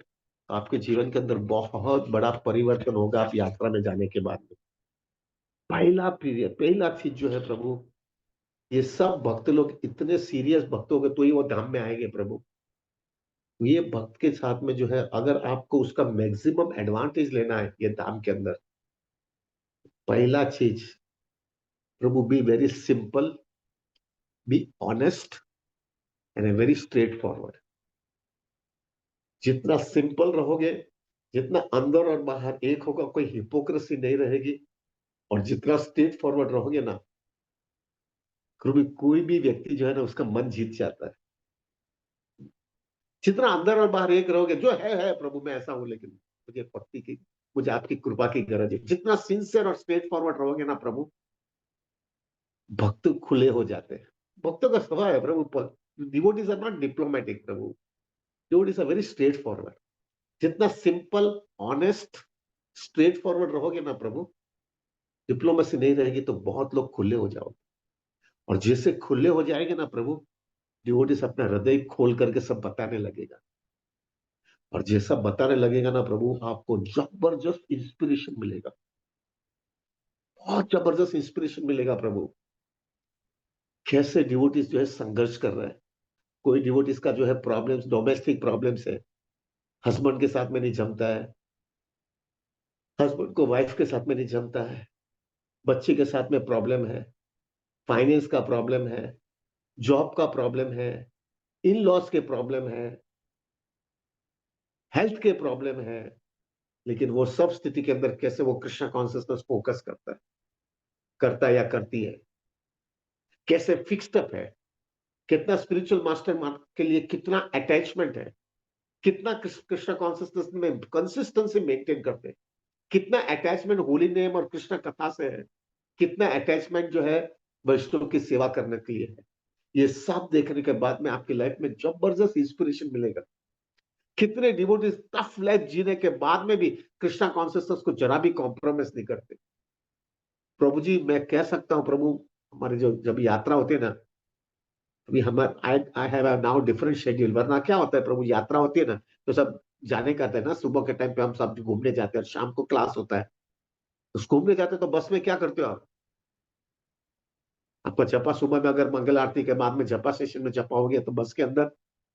आपके जीवन के अंदर बहुत बड़ा परिवर्तन होगा आप यात्रा में जाने के बाद में। पहला पीरियड, पहला चीज जो है प्रभु, ये सब भक्त लोग इतने सीरियस भक्त होंगे तो ही वो धाम में आएंगे प्रभु। ये भक्त के साथ में जो है अगर आपको उसका मैक्सिमम एडवांटेज लेना है ये धाम के अंदर, पहला चीज प्रभु be very simple, be honest and a very straightforward. जितना सिंपल रहोगे, जितना अंदर और बाहर एक होगा, कोई हिपोक्रेसी नहीं रहेगी, और जितना स्ट्रेट फॉरवर्ड रहोगे ना, कोई भी व्यक्ति जो है ना उसका मन जीत जाता है। जितना अंदर और बाहर एक रहोगे, जो है प्रभु मैं ऐसा हूं लेकिन मुझे भक्ति की, मुझे आपकी कृपा की गरज है, जितना सिंसियर और स्ट्रेट फॉरवर्ड रहोगे ना प्रभु, भक्त खुले हो जाते हैं। भक्तों का स्वभाव है प्रभु, devotees are not diplomatic prabhu, devotees are very straightforward. जितना सिंपल, ऑनेस्ट, स्ट्रेट फॉरवर्ड रहोगे ना प्रभु, डिप्लोमेसी नहीं रहेगी तो बहुत लोग खुले हो जाओगे। और जैसे खुले हो जाएंगे ना प्रभु, डिवोटीज अपना हृदय खोल करके सब बताने लगेगा। और जैसा बताने लगेगा ना प्रभु, आपको जबरदस्त इंस्पिरेशन मिलेगा, बहुत जबरदस्त इंस्पिरेशन मिलेगा प्रभु। कैसे डिवोटीज जो है संघर्ष कर रहे हैं। कोई डिवोटीज का जो है प्रॉब्लम्स, डोमेस्टिक प्रॉब्लम्स है, हस्बैंड के साथ में नहीं जमता है, हस्बैंड को वाइफ के साथ में नहीं जमता है, बच्चे के साथ में प्रॉब्लम है, फाइनेंस का प्रॉब्लम है, जॉब का प्रॉब्लम है, इन लॉस के प्रॉब्लम है, हेल्थ के प्रॉब्लम है। लेकिन वो सब स्थिति के अंदर कैसे वो कृष्णा कॉन्शियसनेस फोकस करता है या करती है, कैसे फिक्स्ड अप है, कितना स्पिरिचुअल मास्टर के लिए कितना अटैचमेंट है, कितना कृष्णा कॉन्शियसनेस में कंसिस्टेंसी मेंटेन करते हैं, कितना अटैचमेंट होली नेम और कृष्ण कथा से है, कितना अटैचमेंट जो है वैष्णव की सेवा करने के लिए है। ये सब देखने के बाद में आपकी लाइफ में जबरदस्त इंस्पिरेशन मिलेगा। कितने डिवोटीज टफ लाइफ जीने के बाद में भी कृष्णा कॉन्शियसनेस को जरा भी कॉम्प्रोमाइज नहीं करते। प्रभु जी मैं कह सकता हूं प्रभु, हमारी जो जब यात्रा होती है ना, अभी हमारे I have now different schedule. वरना क्या होता है प्रभु, यात्रा होती है ना तो सब जाने का है ना, सुबह के टाइम पे हम सब घूमने जाते हैं और शाम को क्लास होता है। तो घूमने जाते हैं तो बस में क्या करते हो आप? आपका जपा सुबह में, अगर मंगल आरती के बाद में जपा सेशन में जपा हो गया तो बस के अंदर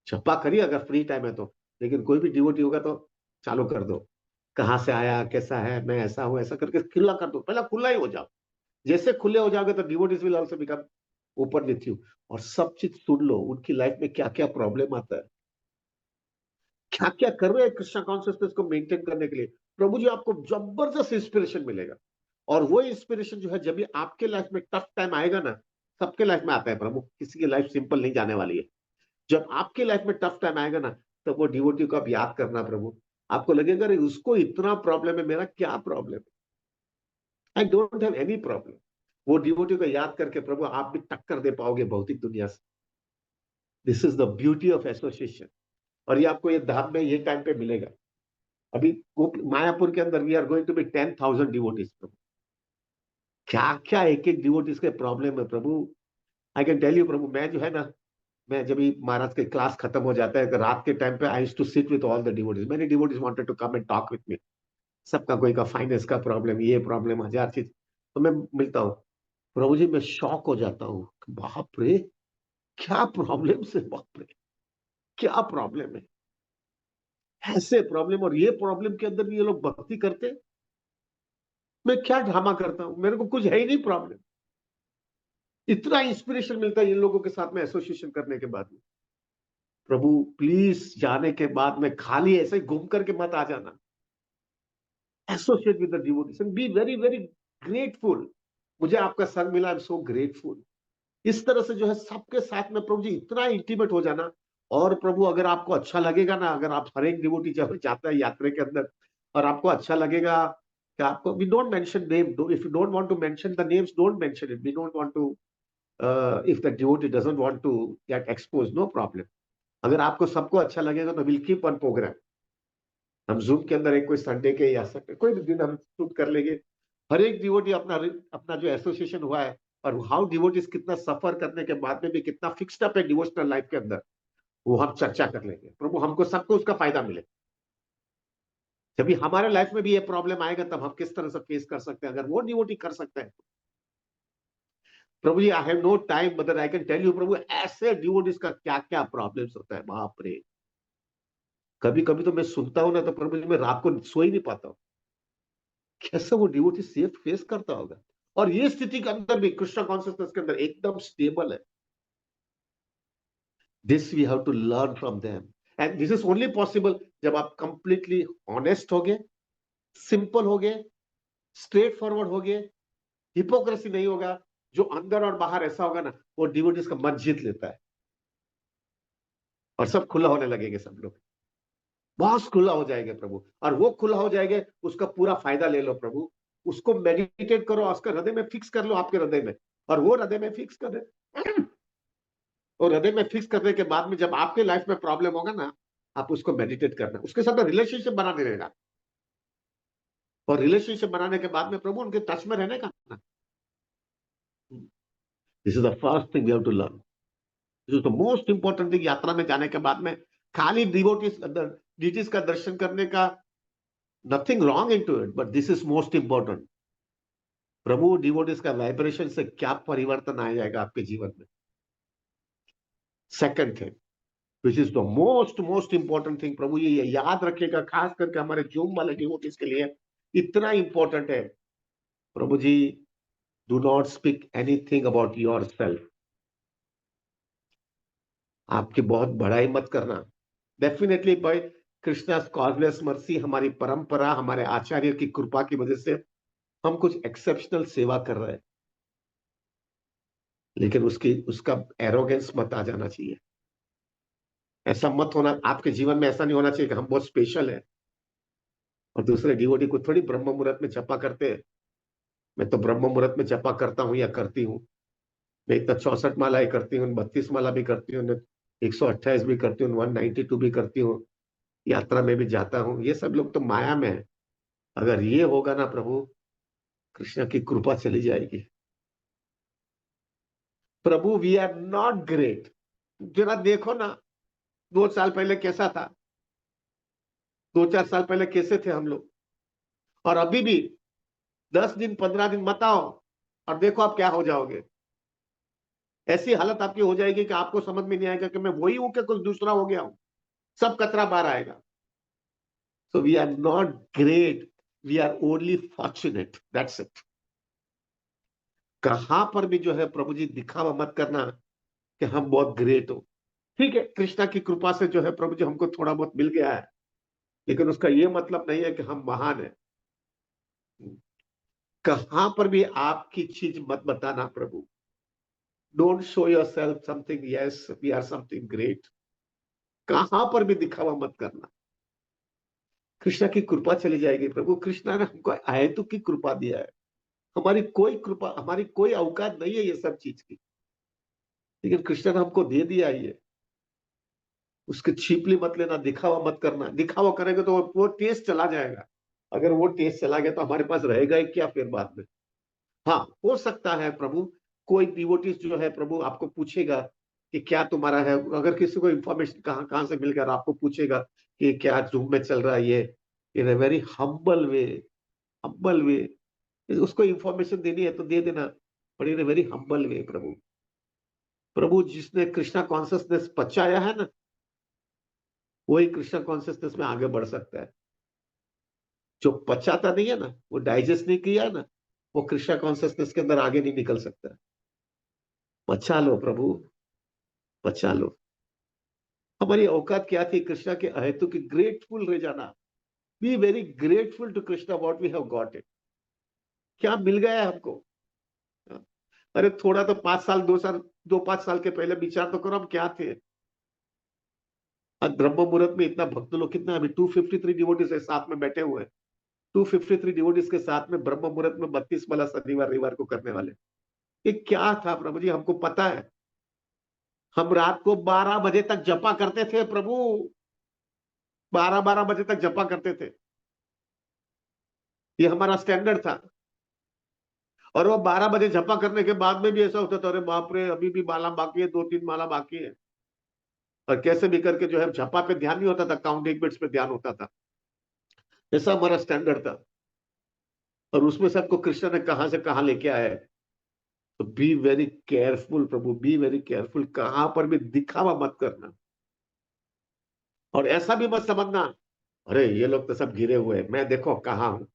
जपा करिए अगर फ्री टाइम है तो। लेकिन कोई भी डिवोटी होगा तो चालू कर दो, कहाँ से आया, कैसा है, मैं ऐसा हूं, ऐसा करके खुला कर दो, पहला खुला ही हो जाओ। जैसे खुले हो जाओगे तो devotees will also become open with you. और सब चीज सुन लो, उनकी लाइफ में क्या क्या प्रॉब्लम आता है, क्या क्या कर रहे हैं कृष्णा कॉन्शियसनेस को मेंटेन करने के लिए। प्रभु जी आपको जबरदस्त इंस्पिरेशन मिलेगा। और वो इंस्पिरेशन जो है जब भी आपके लाइफ में टफ टाइम आएगा ना, सबके लाइफ में आता है प्रभु, किसी की लाइफ सिंपल नहीं जाने वाली है। जब आपके लाइफ में टफ टाइम आएगा ना, तब वो डिवोटी को आप याद करना प्रभु, आपको लगेगा अरे उसको इतना प्रॉब्लम है, मेरा क्या प्रॉब्लम है, I don't have any problem. वो डिवोटी को याद करके प्रभु आप भी टक्कर दे पाओगे भौतिक दुनिया से। This is the beauty of association. और ये आपको ये धाम में ये टाइम पे मिलेगा। अभी मायापुर के अंदर we are going to be 10,000 devotees prabhu. क्या क्या एक एक डिवोटीज के प्रॉब्लम है प्रभु, I can tell you prabhu. मैं जो है ना, मैं जब भी महाराज के क्लास खत्म हो जाता है तो रात के टाइम पे I used to sit with all the devotees. Many devotees wanted to come and talk with me. सबका कोई का फाइनेंस का प्रॉब्लम, ये प्रॉब्लम, हजार चीज। तो मैं मिलता हूँ प्रभु जी, मैं शॉक हो जाता हूँ, बाप रे क्या प्रॉब्लम से, बाप रे क्या प्रॉब्लम है, ऐसे प्रॉब्लम। और ये प्रॉब्लम के अंदर भी ये लोग भक्ति करते हैं। मैं क्या ड्रामा करता हूँ, मेरे को कुछ है ही नहीं प्रॉब्लम। इतना इंस्पिरेशन मिलता है इन लोगों के साथ में एसोसिएशन करने के बाद में। प्रभु प्लीज जाने के बाद में खाली ऐसे ही घूम करके मत आ जाना। Associate with the devotees and be very very grateful. मुझे आपका संग मिला, आई एम सो ग्रेटफुल। इस तरह से जो है सबके साथ में प्रभु जी इतना इंटीमेट हो जाना। और प्रभु अगर आपको अच्छा लगेगा ना, अगर आप हर एक डिवोटी जब जाता है यात्रा के अंदर और आपको अच्छा लगेगा कि आपको, we don't mention name, if you don't want to mention the names don't mention it, we don't want to, if the devotee doesn't want to get expose, no problem. अगर आपको सबको अच्छा लगेगा तो विल कीप ऑन प्रोग्राम। हम Zoom के अंदर एक कोई संडे के या कोई भी दिन हम शूट कर लेंगे। हर एक डिवोटी अपना अपना जो एसोसिएशन हुआ है और हाउ डिवोटीज कितना सफर करने के बाद में भी कितना फिक्स्ड अप है डिवोशनल लाइफ के अंदर, वो हम चर्चा कर लेंगे। प्रभु हमको सबको उसका फायदा मिले। जब भी हमारे लाइफ में भी ये प्रॉब्लम आएगा तब हम किस तरह से फेस कर सकते हैं, अगर वो डिवोटी कर सकते हैं। प्रभु ji I have no time but I can tell you prabhu, ऐसे डिवोटीज का क्या क्या प्रॉब्लम्स होता है, बाप रे। कभी कभी तो मैं सुनता हूं ना तो प्रभु जी मैं रात को सो ही नहीं पाता हूं। कैसे वो डिवोटी सेफ फेस करता होगा। और ये स्थिति के अंदर भी कृष्णा कॉन्शियसनेस के अंदर एकदम स्टेबल है। This we have to learn from them. And this is only possible जब आप कंप्लीटली ऑनेस्ट हो गए, सिंपल हो गए, स्ट्रेट फॉरवर्ड हो गए, हिपोक्रेसी नहीं होगा। जो अंदर और बाहर ऐसा होगा ना, वो डिवोटीज का मन जीत लेता है और सब खुला होने लगेंगे, सब लोग बहुत खुला हो जाएंगे प्रभु। और वो खुला हो जाएंगे, उसका पूरा फायदा ले लो प्रभु। उसको मेडिटेट करो, उसका हृदय में फिक्स कर लो, आपके हृदय में और वो हृदय में फिक्स कर दे। और हृदय में फिक्स करने के बाद में जब आपके लाइफ में प्रॉब्लम होगा ना, आप उसको मेडिटेट करना, उसके साथ रिलेशनशिप बनाने रहना। और रिलेशनशिप बनाने के बाद में प्रभु उनके टच में रहने का ना। This is the first thing we have to learn. This is the most important thing. यात्रा में जाने के बाद में खाली डिवोटीज डिटीज का दर्शन करने का, nothing wrong in to it, but this is most important. प्रभु डिवोटीज का वाइब्रेशन से क्या परिवर्तन आ जाएगा आपके जीवन में। Second thing which is the most most important thing, प्रभु ये याद रखिएगा, खास करके हमारे जूम वाले डिवोटीज के लिए इतना इंपॉर्टेंट है। प्रभु ji, do not speak anything about yourself. आपकी बहुत बड़ाई मत करना। Definitely by Krishna causeless mercy, हमारी परंपरा, हमारे आचार्य की कृपा की वजह से हम कुछ एक्सेप्शनल सेवा कर रहे हैं, लेकिन उसका एरोगेंस मत आ जाना चाहिए। ऐसा मत होना आपके जीवन में, ऐसा नहीं होना चाहिए कि हम बहुत स्पेशल है और दूसरे डिवोटी को थोड़ी ब्रह्म मुहूर्त में जपा करते हैं। मैं तो ब्रह्म मुहूर्त में जपा करता हूं या करती हूँ। मैं इतना 64 मालाएं करती हूँ, 32 माला भी करती हूँ, 128 भी करती हूँ, 192 भी करती हूँ, यात्रा में भी जाता हूँ। ये सब लोग तो माया में है। अगर ये होगा ना प्रभु, कृष्ण की कृपा चली जाएगी। प्रभु वी आर नॉट ग्रेट। जरा देखो ना, 2 साल पहले कैसा था, 2-4 साल पहले कैसे थे हम लोग, और अभी भी 10 दिन 15 दिन मत आओ और देखो आप क्या हो जाओगे। ऐसी हालत आपकी हो जाएगी कि आपको समझ में नहीं आएगा कि मैं वही हूं कि कुछ दूसरा हो गया हूं। सब कचरा बाहर आएगा। So we are not great, we are only fortunate, that's it. कहां पर भी जो है प्रभु जी दिखावा मत करना कि हम बहुत ग्रेट हो। ठीक है, कृष्णा की कृपा से जो है प्रभु जी हमको थोड़ा बहुत मिल गया है, लेकिन उसका ये मतलब नहीं है कि हम महान है। कहां पर भी आपकी चीज मत बताना प्रभु। Don't show yourself something, yes we are something great. कहां पर भी दिखावा मत करना। कृष्णा की कृपा चली जाएगी प्रभु। कृष्णा ने हमको आयतु की कृपा दिया है। हमारी कोई कृपा, हमारी कोई औकात नहीं है ये सब चीज की, लेकिन कृष्णा ने हमको दे दिया ये। उसके चीपली मत लेना, दिखावा मत करना। दिखावा करेंगे तो वो टेस्ट चला जाएगा। अगर वो टेस्ट चला गया तो हमारे पास रहेगा ही क्या फिर बाद में। हाँ, हो सकता है प्रभु कोई डिवोटीज जो है प्रभु आपको पूछेगा कि क्या तुम्हारा है। अगर किसी को इंफॉर्मेशन कहाँ कहाँ से मिल गया और आपको पूछेगा कि क्या जूम में चल रहा है ये, in a very humble way, humble way, उसको इंफॉर्मेशन देनी है तो दे देना, but in a very humble way. प्रभु प्रभु जिसने कृष्णा कॉन्शियसनेस पचाया है ना, वही कृष्णा कॉन्शियसनेस में आगे बढ़ सकता है। जो पचाता नहीं है ना, वो डाइजेस्ट नहीं किया है ना, वो कृष्णा कॉन्शियसनेस के अंदर आगे नहीं निकल सकता। पचा लो प्रभु, पचा लो। हमारी औकात क्या थी कृष्णा के अहेतु की ग्रेटफुल रह जाना। Be very grateful to Krishna what we have got it. क्या मिल गया है हमको। अरे थोड़ा तो 5 साल 2 साल 2-5 साल के पहले विचार तो करो हम क्या थे। आज ब्रह्म मुहूर्त में इतना भक्त लोग कितना, अभी 253 डिवोटीज है साथ में बैठे हुए हैं। 253 डिवोटीज के साथ में ब्रह्म मुहूर्त में 32 वाला शनिवार रविवार को करने वाले। ये क्या था प्रभु जी, हमको पता है। हम रात को 12 बजे तक जपा करते थे प्रभु। 12-12 बजे तक जपा करते थे। ये हमारा स्टैंडर्ड था। और वो 12 बजे जपा करने के बाद में भी ऐसा होता था, अरे बाप रे अभी भी माला बाकी है, 2-3 माला बाकी है। और कैसे भी करके जो है जपा पे ध्यान नहीं होता था, काउंटिंग बिट्स पे ध्यान होता था। ऐसा हमारा स्टैंडर्ड था। और उसमें से आपको कृष्ण ने कहां से कहां लेके आया है। तो be very careful Prabhu, be very careful. कहां पर भी दिखावा मत करना। और ऐसा भी मत समझना अरे ये लोग तो सब गिरे हुए हैं, मैं देखो कहां हूं।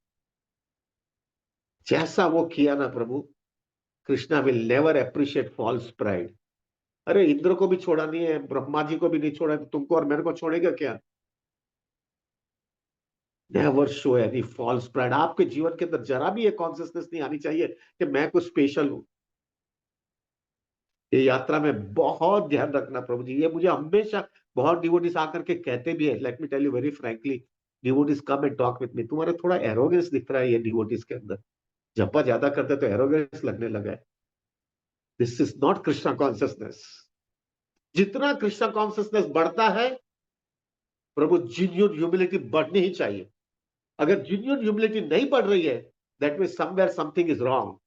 जैसा वो किया ना प्रभु, Krishna will never appreciate false pride. अरे इंद्र को भी छोड़ा नहीं है, ब्रह्मा जी को भी नहीं छोड़ा, तो तुमको और मेरे को छोड़ेगा क्या। Never show any false pride. आपके जीवन के अंदर जरा भी ये कॉन्सियसनेस नहीं आनी चाहिए कि मैं कुछ स्पेशल हूं। ये यात्रा में बहुत ध्यान रखना प्रभु जी। ये मुझे हमेशा बहुत डिवोटीज आकर के कहते भी है, let me tell you very frankly, devotees come and talk with me, तुम्हारा थोड़ा एरोगेंस दिख रहा है ये डिवोटीज के अंदर। जपा ज्यादा करते तो एरोगेंस लगने लगा है। This is not Krishna consciousness. जितना कृष्णा कॉन्शियसनेस बढ़ता है, प्रभु जेन्युइन ह्यूमिलिटी बढ़नी ही चाहिए। अगर जेन्युइन ह्यूमिलिटी नहीं बढ़ रही है, that mean somewhere something is wrong.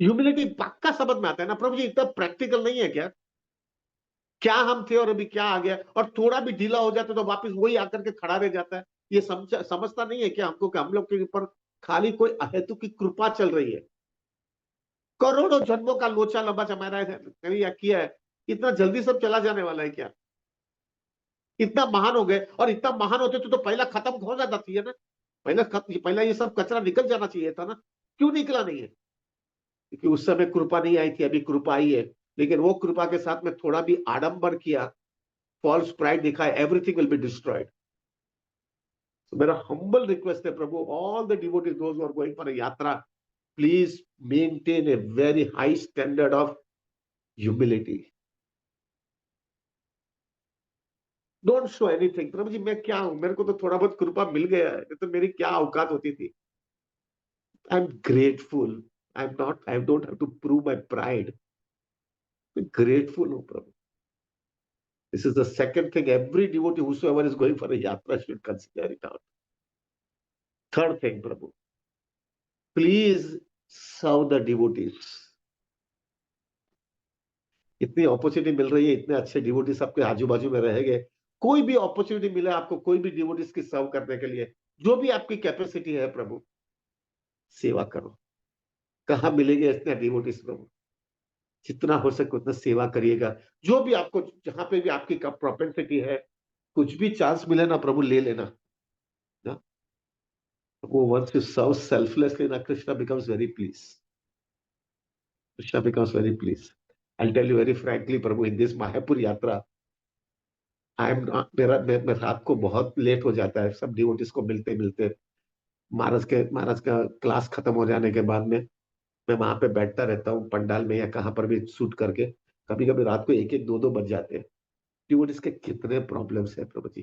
Humility पक्का समझ में आता है ना, प्रभु जी इतना प्रैक्टिकल नहीं है क्या? क्या हम थे और अभी क्या आ गया, और थोड़ा भी ढीला हो जाता तो वापस वही आकर के खड़ा रह जाता है। ये समझता नहीं है क्या हमको कि हम लोग के ऊपर खाली कोई अहेतु की कृपा चल रही है? करोड़ों जन्मों का लोचा लंबा जमाना है किया है, इतना जल्दी सब चला जाने वाला है क्या? इतना महान हो गए, और इतना महान होते तो पहला खत्म हो जाना चाहिए ना। पहला ये सब कचरा निकल जाना चाहिए था ना। क्यों निकला नहीं है? क्योंकि उस समय कृपा नहीं आई थी, अभी कृपा आई है। लेकिन वो कृपा के साथ में थोड़ा भी आडंबर किया, फॉल्स प्राइड दिखाया, एवरीथिंग विल बी डिस्ट्रॉयड। मेरा हम्बल रिक्वेस्ट है प्रभु, all the devotees those who are going for a yatra, please maintain a very high standard of humility. Don't show anything. प्रभु जी मैं क्या हूं, मेरे को तो थोड़ा बहुत कृपा मिल गया है, तो मेरी क्या औकात होती थी। I am grateful. I don't have to prove my pride. Grateful हूं प्रभु। This is the second thing every devotee whosoever is going for a yatra should consider it out. Third thing प्रभु, प्लीज सर्व द डिवोटीज। इतनी opportunity मिल रही है, इतने अच्छे devotee सबके आजू बाजू में रहेंगे। कोई भी अपॉर्चुनिटी मिले आपको, कोई भी डिवोटीज की सर्व करने के लिए, जो भी आपकी कैपेसिटी है प्रभु, सेवा करो। कहाँ मिलेंगे इतने डिवोटीज प्रभु? जितना हो सके उतना सेवा करिएगा। जो भी आपको, जहां पे भी आपकी प्रोपेंसिटी है, कुछ भी चांस मिले ना प्रभु, ले लेना ना। वो वंस यू सर्व सेल्फलेसली ना, Krishna becomes very please. Krishna becomes very please. I tell you very frankly प्रभु, इन दिस मायापुर यात्रा, आई एम नॉट, मेरा रात को बहुत लेट हो जाता है सब डिवोटीज को मिलते मिलते। महाराज का क्लास खत्म हो जाने के बाद में मैं वहां पे बैठता रहता हूँ पंडाल में, या कहाँ पर भी शूट करके। कभी कभी रात को एक एक दो दो बज जाते हैं। डिवोटीज के कितने प्रॉब्लम्स है प्रभु जी।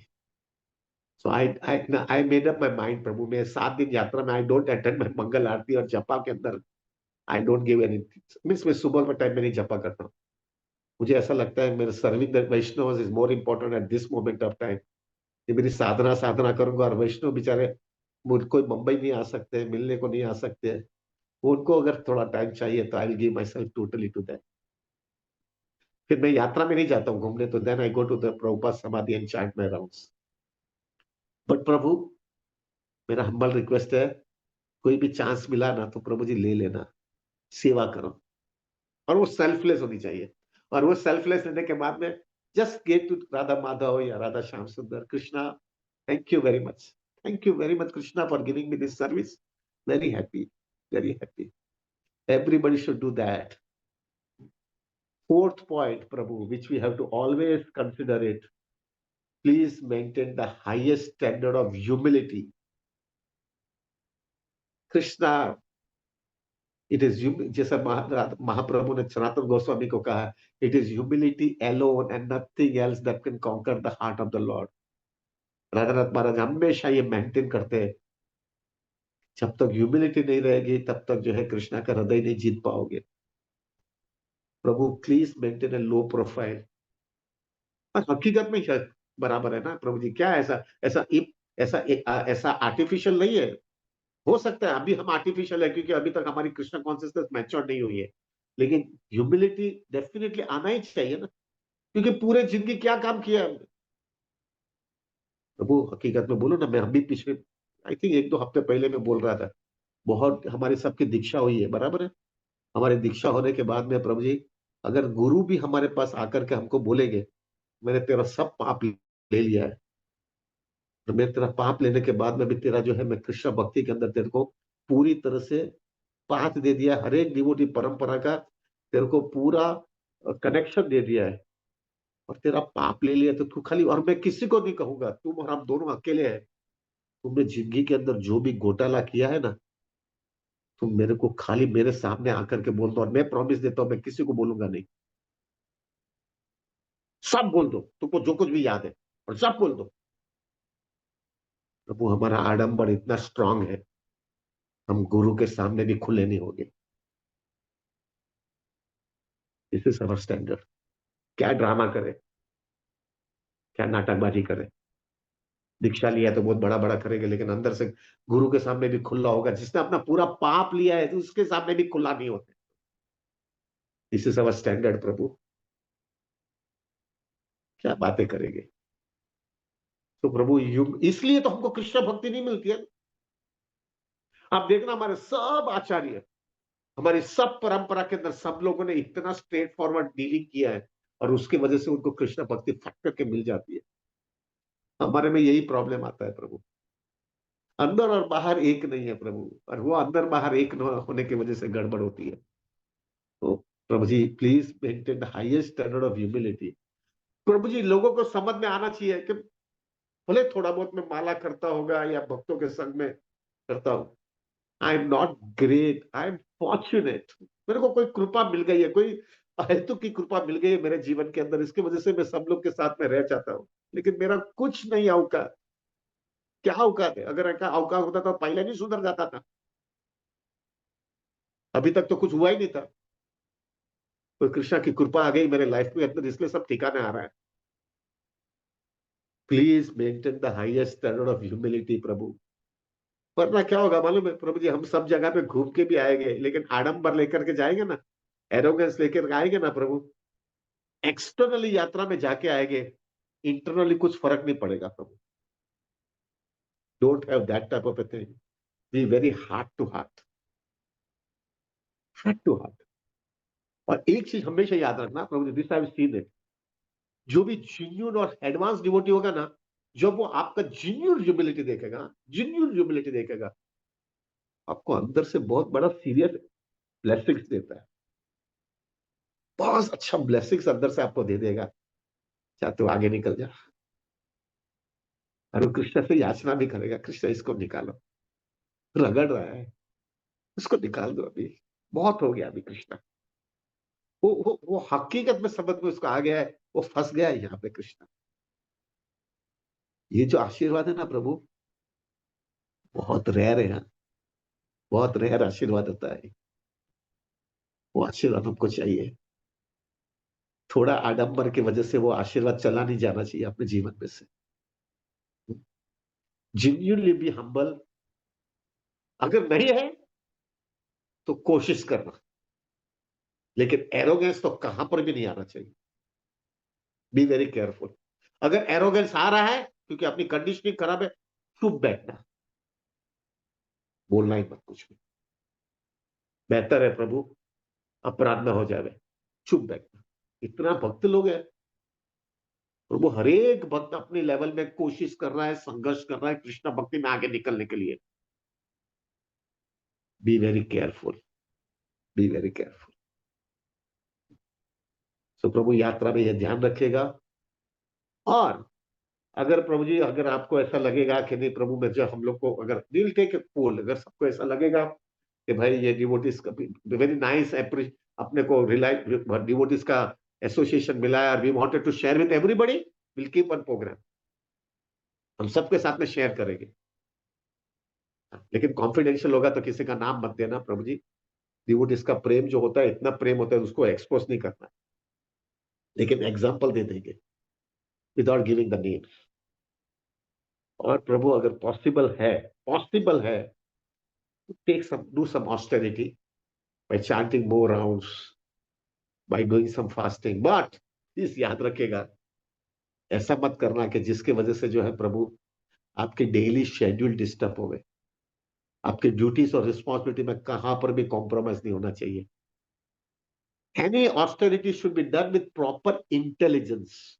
So I made up my mind prabhu, मैं 7 दिन यात्रा में आई डोंट अटेंड माई मंगल आरती और जपा के अंदर। I don't give any means, मैं सुबह में टाइम में नहीं जपा करता हूँ। मुझे ऐसा लगता है मेरे serving the Vaishnava is more important at this moment of time. ये मेरी साधना साधना करूंगा, और वैष्णव बेचारे मुझको मुंबई नहीं आ सकते, मिलने को नहीं आ सकते। उनको अगर थोड़ा टाइम चाहिए तो I will give myself totally to that. फिर मैं यात्रा में नहीं जाता हूँ घूमने, तो then I go to the Prabhupada samadhi and chant my rounds. But prabhu, मेरा हम्बल रिक्वेस्ट है, कोई भी चांस मिला ना तो प्रभु जी ले लेना, सेवा करो। और वो सेल्फलेस होनी चाहिए। और वो सेल्फलेस रहने के बाद में just get to Radha Madhav या Radha Shyam Sundar Krishna, thank you very much, thank you very much Krishna for giving me this service. Very happy, very happy. Everybody should do that. Fourth point, Prabhu, which we have to always consider it. Please maintain the highest standard of humility. Krishna, it is जैसा महाप्रभु ने सनातन गोस्वामी को कहा, it is humility alone and nothing else that can conquer the heart of the Lord. Radhanath महाराज हमेशा ये maintain करते हैं, जब तक ह्यूमिलिटी नहीं रहेगी तब तक जो है कृष्णा का हृदय नहीं जीत पाओगे। Prabhu please maintain a low profile. और हकीकत में शायद बराबर है ना प्रभु जी, क्या ऐसा ऐसा ऐसा ऐसा आर्टिफिशियल नहीं है। हो सकता है अभी हम आर्टिफिशियल है क्योंकि अभी तक हमारी कृष्ण कॉन्सियसनेस मैच्योर नहीं हुई है, लेकिन ह्यूमिलिटी डेफिनेटली आना ही चाहिए ना, क्योंकि पूरे जिंदगी क्या काम किया है हमने। प्रभु हकीकत में बोलो ना, मैं अभी पिछले आई थिंक 1-2 हफ्ते पहले मैं बोल रहा था, बहुत हमारी सबकी दीक्षा हुई है, बराबर है। हमारी दीक्षा होने के बाद में प्रभु जी, अगर गुरु भी हमारे पास आकर के हमको बोलेंगे मैंने तेरा सब पाप ले लिया है, तो मैं तेरा पाप लेने के बाद में भी तेरा जो है, मैं कृष्ण भक्ति के अंदर तेरे को पूरी तरह से पाठ दे दिया, हर एक डिवोटी परंपरा का तेरे को पूरा कनेक्शन दे दिया है, और तेरा पाप ले लिया, तो तू खाली, और मैं किसी को नहीं कहूंगा, तुम और हम दोनों अकेले हैं। तुमने जिंदगी के अंदर जो भी घोटाला किया है ना, तुम मेरे को खाली मेरे सामने आकर के बोल दो, और मैं प्रॉमिस देता हूं मैं किसी को बोलूंगा नहीं। सब बोल दो, तुमको जो कुछ भी याद है, और सब बोल दो। प्रभु हमारा आडंबर इतना स्ट्रांग है, हम गुरु के सामने भी खुले नहीं होंगे। This is our standard. क्या ड्रामा करे, क्या नाटकबाजी करे, दीक्षा लिया तो बहुत बड़ा बड़ा करेंगे, लेकिन अंदर से गुरु के सामने भी खुला होगा। जिसने अपना पूरा पाप लिया है तो उसके सामने भी खुला नहीं होते। दिस इज अवर स्टैंडर्ड प्रभु। क्या बातें करेंगे। तो प्रभु युग, इसलिए तो हमको कृष्ण भक्ति नहीं मिलती है। आप देखना हमारे सब आचार्य, हमारी सब परंपरा के अंदर सब लोगों ने इतना स्ट्रेट फॉरवर्ड डीलिंग किया है, और उसकी वजह से उनको कृष्ण भक्ति फट करके मिल जाती है। हमारे में यही प्रॉब्लम आता है प्रभु। अंदर और बाहर एक नहीं है प्रभु, और वो अंदर बाहर एक न होने की वजह से गड़बड़ होती है। तो prabhu ji please maintain the highest standard of humility. प्रभु जी लोगों को समझ में आना चाहिए कि भले थोड़ा बहुत मैं माला करता होगा या भक्तों के संग में करता हूं, I am not great, I am fortunate. मेरे को कोई कृपा मिल गई है, कोई अहेतु की कृपा मिल गई है मेरे जीवन के अंदर, इसकी वजह से मैं सब लोग के साथ में रह जाता हूँ। लेकिन मेरा कुछ नहीं औकात। क्या औकात है? अगर ऐसा औकात होता तो पहले नहीं सुधर जाता था। अभी तक तो कुछ हुआ ही नहीं था। तो कृष्णा की कृपा आ गई मेरे लाइफ में अंदर, इसलिए सब ठिकाने आ रहा है। Please maintain the highest standard of humility prabhu. वरना क्या होगा मालूम है प्रभु जी, हम सब जगह पे घूम के भी आएंगे, लेकिन आडंबर लेकर के जाएंगे ना, एरोगेंस लेकर आएंगे ना प्रभु, एक्सटर्नली यात्रा में जाके आएंगे, इंटरनली कुछ फर्क नहीं पड़ेगा प्रभु। Don't have that type of a thing. Be very heart to heart, heart to heart. और एक चीज हमेशा याद रखना प्रभु जी, this I have seen it, जो भी जेन्युइन और एडवांस डिवोटी होगा ना, जब वो आपका जेन्युइन ह्यूमिलिटी देखेगा, जेन्युइन ह्यूमिलिटी देखेगा, आपको अंदर से बहुत बड़ा सीरियस ब्लेसिंग्स देता है। बहुत अच्छा ब्लेसिंग्स अंदर से आपको दे देगा। चाहे तो आगे निकल जा, और वो कृष्ण से याचना भी करेगा, कृष्ण इसको निकालो, रगड़ रहा है, उसको निकाल दो अभी, बहुत हो गया अभी कृष्ण। वो हकीकत में समझ में उसको आ गया है, वो फंस गया है यहाँ पे कृष्ण। ये जो आशीर्वाद है ना प्रभु, बहुत रेयर है। बहुत रेयर आशीर्वाद होता है। वो आशीर्वाद हमको चाहिए। थोड़ा आडंबर की वजह से वो आशीर्वाद चला नहीं जाना चाहिए अपने जीवन में से। Genuinely be humble. अगर नहीं है तो कोशिश करना, लेकिन एरोगेंस तो कहां पर भी नहीं आना चाहिए। Be very careful. अगर एरोगेंस आ रहा है क्योंकि अपनी कंडीशनिंग खराब है, चुप बैठना, बोलना ही मत कुछ भी। बेहतर है प्रभु अपराध में हो जाए, चुप बैठना। इतना भक्त लोग हैं प्रभु, हर एक भक्त अपने लेवल में कोशिश कर रहा है, संघर्ष कर रहा है कृष्ण भक्ति में आगे निकलने के लिए। Be very careful, be very careful. तो प्रभु यात्रा में यह ध्यान रखेगा। और अगर प्रभु जी, अगर आपको ऐसा लगेगा कि नहीं प्रभु में, जो हम लोग को अगर दिल टेक ए पोल, अगर सबको ऐसा लगेगा कि भाई ये डिवोटिस का वेरी नाइस, अपने को डिवोटिस का एसोसिएशन मिला है, और we wanted to share with everybody, will keep one program, हम सबके साथ में शेयर करेंगे। लेकिन कॉन्फिडेंशियल होगा तो किसी का नाम मत देना प्रभु जी। डिवोटिस का प्रेम जो होता है, इतना प्रेम होता है, उसको एक्सपोज नहीं करना, लेकिन एग्जाम्पल दे देंगे विदाउट गिविंग द नेम। और प्रभु अगर पॉसिबल है to do some austerity by chanting more rounds, by doing some fasting, but इस याद रखेगा, ऐसा मत करना कि जिसके वजह से जो है प्रभु आपके डेली शेड्यूल डिस्टर्ब हो गए। आपके ड्यूटीज और रिस्पॉन्सिबिलिटी में कहां पर भी कॉम्प्रोमाइज नहीं होना चाहिए। Any austerity should be done with proper intelligence.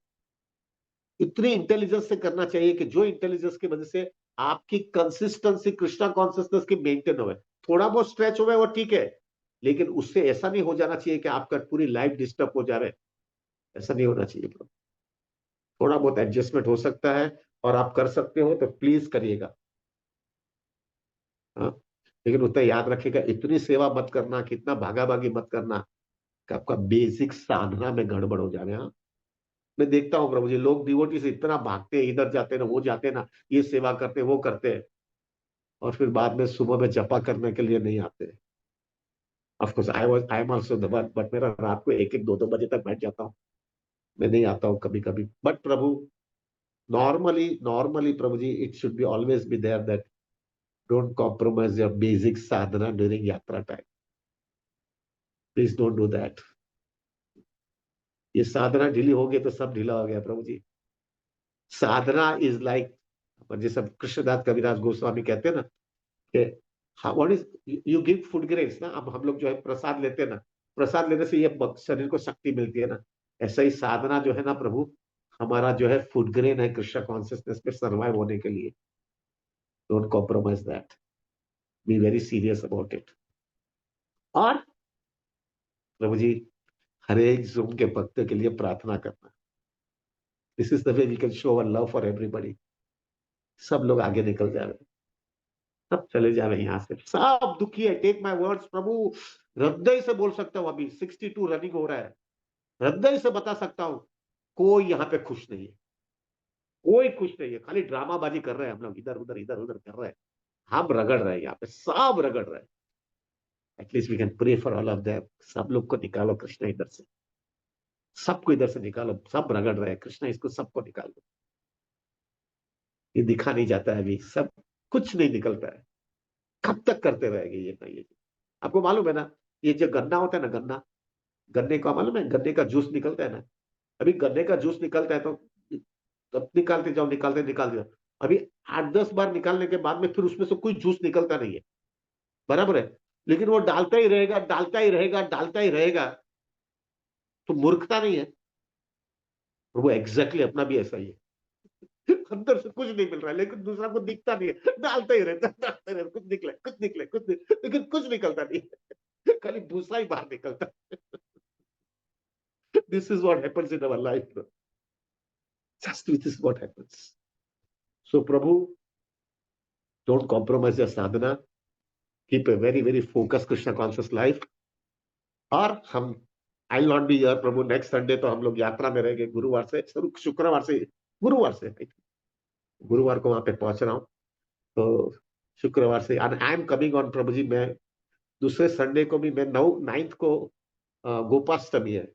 इतनी इंटेलिजेंस से करना चाहिए कि जो इंटेलिजेंस की वजह से आपकी कंसिस्टेंसी कृष्णा कॉन्सियसनेस की मेंटेन हो। थोड़ा बहुत स्ट्रेच हो गया वो ठीक है, लेकिन उससे ऐसा नहीं हो जाना चाहिए कि आपका पूरी लाइफ डिस्टर्ब हो जा रहा है। ऐसा नहीं होना चाहिए bro। थोड़ा बहुत एडजस्टमेंट हो सकता है, और आप कर सकते हो तो प्लीज करिएगा। हाँ, लेकिन उतना याद रखिएगा, इतनी सेवा मत करना कि इतना भागा भागी मत करना कि आपका बेसिक साधना में गड़बड़ हो जाए। हाँ, मैं देखता हूँ प्रभु जी, लोग डिवोटी से इतना भागते हैं, इधर जाते हैं ना, वो जाते हैं ना, ये सेवा करते हैं, वो करते हैं, और फिर बाद में सुबह में जपा करने के लिए नहीं आते। Of course I am also the one, but मेरा रात को 1-1 2-2 बजे तक बैठ जाता हूँ। मैं नहीं आता हूँ कभी कभी, but prabhu normally normally prabhu ji it should be always be there that don't compromise your basic sadhana during yatra time. Please don't do that. ये साधना ढीली हो गई तो सब ढीला हो गया प्रभु जी। साधना इज लाइक, जैसे कृष्णदास कविराज गोस्वामी कहते हैं ना कि what is you give food grains ना। अब हम लोग जो है प्रसाद लेते हैं ना, प्रसाद लेने से ये शरीर को शक्ति मिलती है ना, ऐसा ही साधना जो है ना प्रभु, हमारा जो है फूड ग्रेन है कृष्ण कॉन्शियसनेस में सर्वाइव होने के लिए। Don't compromise that, be very serious about it. और प्रभु जी हर एक जूम के भक्त के लिए प्रार्थना करना। This is the way we can show our love for everybody. सब लोग आगे निकल जाए, सब चले जाए यहाँ से, सब दुखी है। टेक माय वर्ड्स प्रभु, हृदय से बोल सकता हूँ, अभी 62 रनिंग हो रहा है, हृदय से बता सकता हूँ कोई यहाँ पे खुश नहीं है, कोई खुश नहीं है। खाली ड्रामाबाजी कर रहे हैं हम लोग, इधर उधर कर रहे हैं। हम रगड़ रहे हैं यहाँ पे, सब रगड़ रहे हैं। At least we can pray for all of them. सब लोग को निकालो कृष्ण इधर से, सबको इधर से निकालो। सब रगड़ रहे हैं कृष्ण, इसको सबको निकाल दो। ये दिखा नहीं जाता है अभी, सब कुछ नहीं निकलता है। कब तक करते रहेंगे ये ना ये। आपको मालूम है ना, ये जो गन्ना होता है ना, गन्ना, गन्ने का मालूम है, गन्ने का जूस निकलता है ना। अभी गन्ने का जूस निकलता है तो तब निकालते जाओ, निकालते जाओ। अभी 8-10 बार निकालने के बाद में फिर उसमें से कोई जूस निकलता नहीं है, बराबर है। लेकिन वो डालता ही रहेगा, डालता ही रहेगा, डालता ही रहेगा। तो मूर्खता नहीं है। और वो एग्जैक्टली अपना भी ऐसा ही है। अंदर से कुछ नहीं मिल रहा है लेकिन दूसरा को दिखता नहीं है, डालते ही रहता, कुछ निकले कुछ निकले कुछ निकले, लेकिन कुछ निकलता नहीं है। खाली भूसा ही बाहर निकलता है। This is what happens in our life. Just this is what happens. So Prabhu, don't compromise your Sadhana, keep a very very focus Krishna conscious life. और हम, I will not be here Prabhu next Sunday, तो हम लोग यात्रा में रहेंगे गुरुवार से, शुक्रवार से, गुरुवार से, गुरुवार को वहां पे पहुंच रहा हूँ। तो शुक्रवार से आई एम कमिंग ऑन प्रभु जी। मैं दूसरे संडे को भी, मैं 9 को गोपाष्टमी है,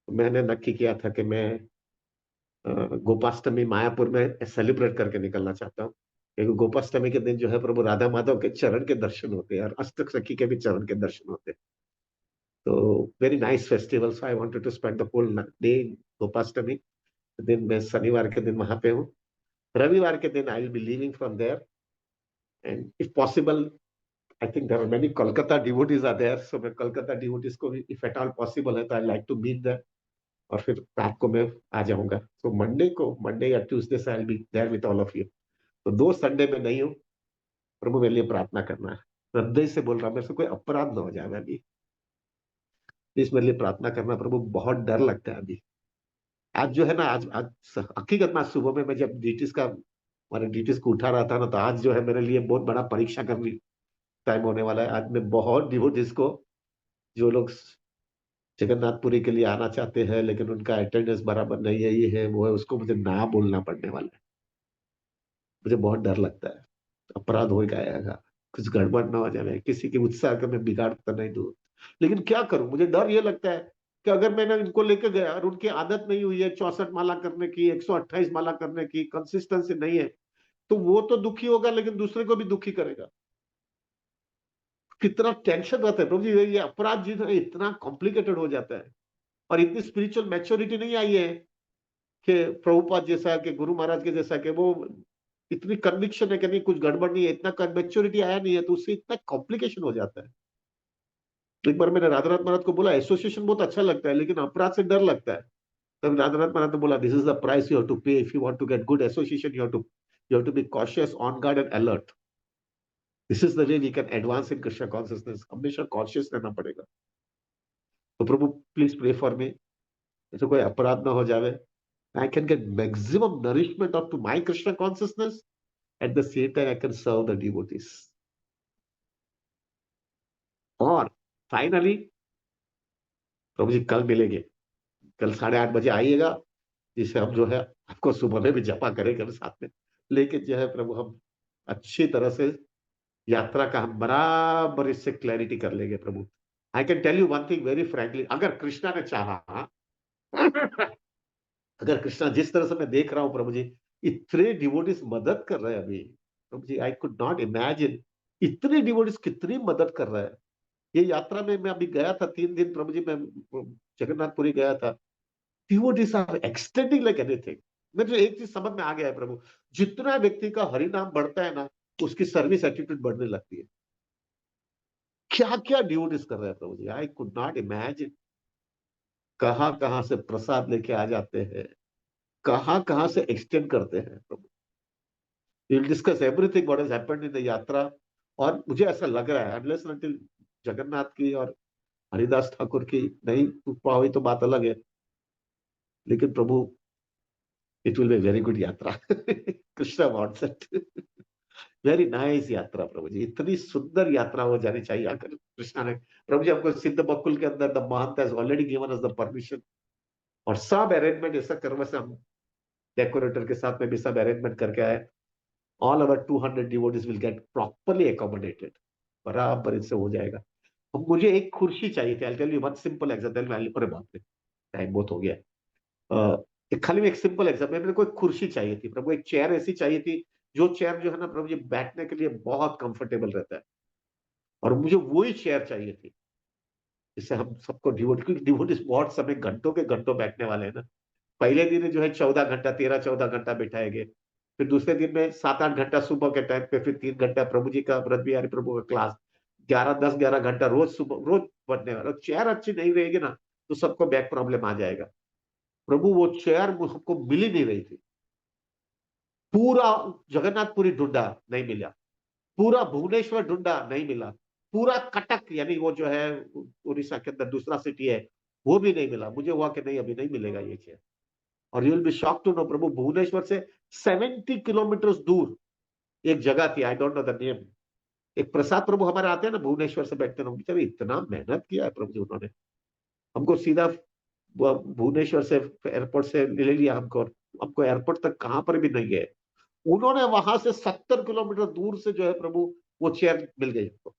मैंने नक्की किया था कि मैं गोपाष्टमी मायापुर में सेलिब्रेट करके निकलना चाहता हूँ। क्योंकि गोपाष्टमी के दिन जो है प्रभु राधा माधव के चरण के दर्शन होते हैं और अष्टक सखी के भी चरण के दर्शन होते हैं। तो very nice festival, so I wanted to spend the whole day in Gopashtami. दिन मैं शनिवार के दिन वहां पे हूँ, रविवार के दिन I will be leaving from there, and if possible I think there are many Kolkata devotees are there, so मैं कोलकाता डिवोटीज को भी इफ एट ऑल पॉसिबल है तो I like to meet there. और फिर रात को मैं आ जाऊंगा। तो मंडे या ट्यूसडे से I will be there with all of you. तो 2 संडे में नहीं हूँ। प्रभु मेरे लिए प्रार्थना करना है, हृदय से बोल रहा हूं, मेरे से कोई अपराध ना हो जाए अभी। प्लीज मेरे लिए प्रार्थना करना प्रभु, बहुत डर लगता है अभी। आज जो है ना, आज आज हकीकत में आज सुबह में मैं जब डीटीज का, हमारे डीटीज को उठा रहा था ना, तो आज जो है मेरे लिए बहुत बड़ा परीक्षा करनी टाइम होने वाला है। आज मैं बहुत डिवोटीज को, जो लोग जगन्नाथपुरी के लिए आना चाहते हैं लेकिन उनका अटेंडेंस बराबर नहीं है, ये है वो है, उसको मुझे ना बोलना पड़ने वाला है। मुझे बहुत डर लगता है अपराध हो जाएगा, कुछ गड़बड़ ना हो जाए, किसी के उत्साह का मैं बिगाड़ तो नहीं दूं। लेकिन क्या करूं, मुझे डर ये लगता है कि अगर मैंने इनको लेके गया और उनकी आदत नहीं हुई है 64 माला करने की, 128 माला करने की, कंसिस्टेंसी नहीं है, तो वो तो दुखी होगा लेकिन दूसरे को भी दुखी करेगा। कितना टेंशन रहता है प्रभु जी, ये अपराध जो है इतना कॉम्प्लिकेटेड हो जाता है। और इतनी स्पिरिचुअल मैच्योरिटी नहीं आई है कि प्रभुपाद जैसा, कि गुरु महाराज के जैसा, कि वो इतनी कन्विक्शन है कि नहीं कुछ गड़बड़ नहीं है, इतना मैच्योरिटी आया नहीं है, तो उससे इतना कॉम्प्लिकेशन हो जाता है। एक बार मैंने राधानाथ महाराज को बोला एसोसिएशन बहुत अच्छा लगता है लेकिन अपराध से डर लगता है। तब राधानाथ महाराज ने बोला this is the price you have to pay if you want to get good association, you have to be cautious, on guard and alert. This is the way we can advance in Krishna consciousness. हमेशा cautious रहना पड़ेगा। तो prabhu please pray for me, ऐसे कोई अपराध ना हो जाए। I can get maximum nourishment of to my Krishna consciousness, at the same time I can serve the devotees. और फाइनली प्रभु जी कल मिलेंगे, कल 8:30 बजे आइएगा, जिससे हम जो है आपको सुबह में भी जपा करेंगे साथ में, लेकिन जो है प्रभु हम अच्छी तरह से यात्रा का हम बराबर इससे क्लैरिटी कर लेंगे प्रभु। I can tell you one thing very frankly, अगर कृष्णा ने चाहा, अगर कृष्णा जिस तरह से मैं देख रहा हूं प्रभु जी, इतने डिवोटीज मदद कर रहे हैं अभी प्रभु ji, I could not imagine इतने डिवोटीज कितनी मदद कर रहे हैं। ये यात्रा में मैं अभी गया था 3 दिन प्रभु जी, मैं जगन्नाथपुरी गया था। Devotees are extending like anything. मुझे एक चीज समझ में आ गया है प्रभु, जितना व्यक्ति का हरि नाम बढ़ता है ना, उसकी सर्विस एटीट्यूड बढ़ने लगती है। क्या क्या डिवोटीज कर रहे हैं प्रभु ji, I could not imagine. कहां कहां से प्रसाद लेके आ जाते हैं, कहां कहां से एक्सटेंड करते हैं प्रभु। Will discuss everything what has happened in the yatra. और मुझे ऐसा लग रहा है अनलेस अनटिल जगन्नाथ की और हरिदास ठाकुर की नहीं कृपा हुई तो बात अलग है, लेकिन prabhu it will be very good yatra. Krishna wants it. Very nice yatra prabhu जी, इतनी सुंदर यात्रा हो जानी चाहिए। अगर कृष्णा ने प्रभु जी हमको सिद्ध बकुल के अंदर the Mahant has already given us the permission, और सब अरेंजमेंट ऐसा करवा से हम डेकोरेटर के साथ में भी सब अरेंजमेंट करके आए। All our 200 devotees will get properly accommodated, बराबर इससे हो जाएगा। अब मुझे एक कुर्सी चाहिए थी, I tell you one simple example. अरे बाप रे, टाइम बहुत हो गया। एक खाली में एक सिंपल एग्जांपल, मेरे को एक कुर्सी चाहिए थी प्रभु, एक चेयर ऐसी चाहिए थी, जो चेयर जो है ना प्रभु जी बैठने के लिए बहुत कंफर्टेबल रहता है, और मुझे वही चेयर चाहिए थी जिससे हम सबको डिवोटीज बहुत समय घंटों के घंटों बैठने वाले हैं ना। पहले दिन जो है 14 घंटा, 13-14 घंटा बैठाएंगे, फिर दूसरे दिन में 7-8 घंटा सुबह के टाइम पे, फिर 3 घंटा प्रभु जी का व्रत बिहारी प्रभु का क्लास, 10-11 घंटा रोज सुबह रोज बढ़ने वाला। चेयर अच्छी नहीं रहेगी ना तो सबको बैक प्रॉब्लम आ जाएगा। प्रभु वो चेयर हमको मिल ही नहीं रही थी। पूरा जगन्नाथपुरी ढूंढा, नहीं मिला। पूरा भुवनेश्वर ढूंढा, नहीं मिला। पूरा कटक यानी वो जो है उड़ीसा के अंदर दूसरा सिटी है, वो भी नहीं मिला। मुझे हुआ कि नहीं अभी नहीं मिलेगा ये चेयर। और you will be shock to know prabhu, Bhubaneswar से 70 किलोमीटर दूर एक जगह थी, I don't know the name. एक प्रसाद प्रभु हमारे आते हैं ना भुवनेश्वर से बैठते हैं, बेचारे इतना मेहनत किया है प्रभु जी उन्होंने, हमको सीधा भुवनेश्वर से एयरपोर्ट से ले लिया हमको, हमको एयरपोर्ट तक कहां पर भी नहीं गए। उन्होंने वहां से 70 किलोमीटर दूर से जो है प्रभु वो चेयर मिल गई हमको,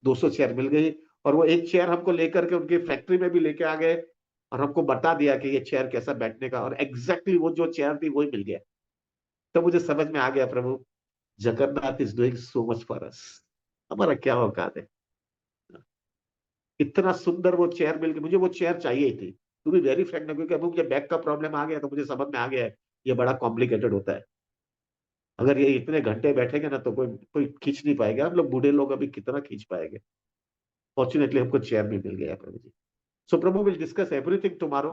200 चेयर मिल गई। और वो एक चेयर हमको लेकर के उनकी फैक्ट्री में भी लेके आ गए, और हमको बता दिया कि ये चेयर कैसा बैठने का, और एग्जैक्टली वो जो चेयर थी वही मिल गया। तो मुझे समझ में आ गया प्रभु, Jagannath is doing so much for us. हमारा क्या औकात है, इतना सुंदर वो चेयर मिल गई। मुझे वो चेयर चाहिए ही थी, टू बी वेरी फ्रैंक, क्योंकि अभी मुझे बैक का प्रॉब्लम आ गया तो मुझे समझ में आ गया है ये बड़ा कॉम्प्लिकेटेड होता है। अगर ये इतने घंटे बैठेंगे ना तो कोई कोई खींच नहीं पाएगा, हम लोग बूढ़े लोग अभी कितना खींच पाएंगे। फॉर्चुनेटली हमको चेयर भी मिल गया प्रभु जी। So prabhu will discuss everything tomorrow,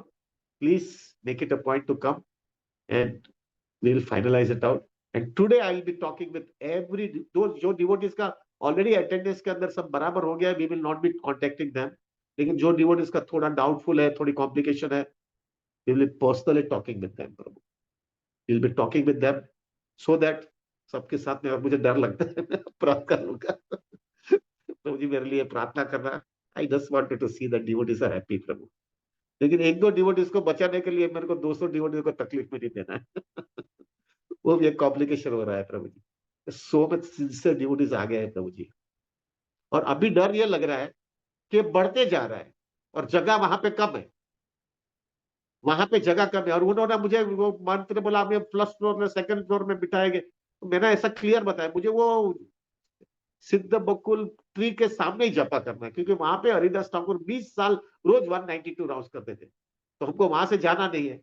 please make it a point to come and we will finalize it out. And today I will be talking with every those जो devotees का already attendance के अंदर सब बराबर हो गया है, we will not be contacting them. लेकिन जो devotees का थोड़ा doubtful है, थोड़ी complication है, we will be personally talking with them Prabhu. we will be talking with them so that सबके साथ में, और मुझे डर लगता है मैं अपराध कर लूंगा। प्रभु जी मेरे लिए प्रार्थना करना। I just wanted to see that devotees are happy प्रभु। लेकिन एक दो डिवोटीज को बचाने के लिए मेरे को 200 डिवोटीज को तकलीफ में नहीं देना है। वो भी एक कॉम्प्लिकेशन हो रहा है प्रभु जी। सो मच सिंसियर डिवोटीज आ गए हैं प्रभु जी, और अभी डर ये लग रहा है कि बढ़ते जा रहा है और जगह वहां पे कम है, वहां पे जगह कम है। और उन्होंने मुझे वो मंत्र बोला हमें फर्स्ट फ्लोर में सेकंड फ्लोर में बिठाएंगे, तो मैंने ऐसा क्लियर बताया मुझे वो सिद्ध बकुल ट्री के सामने ही जपा करना है, क्योंकि वहां पे हरिदास ठाकुर 20 साल रोज 192 राउंड करते थे, तो हमको वहां से जाना नहीं है।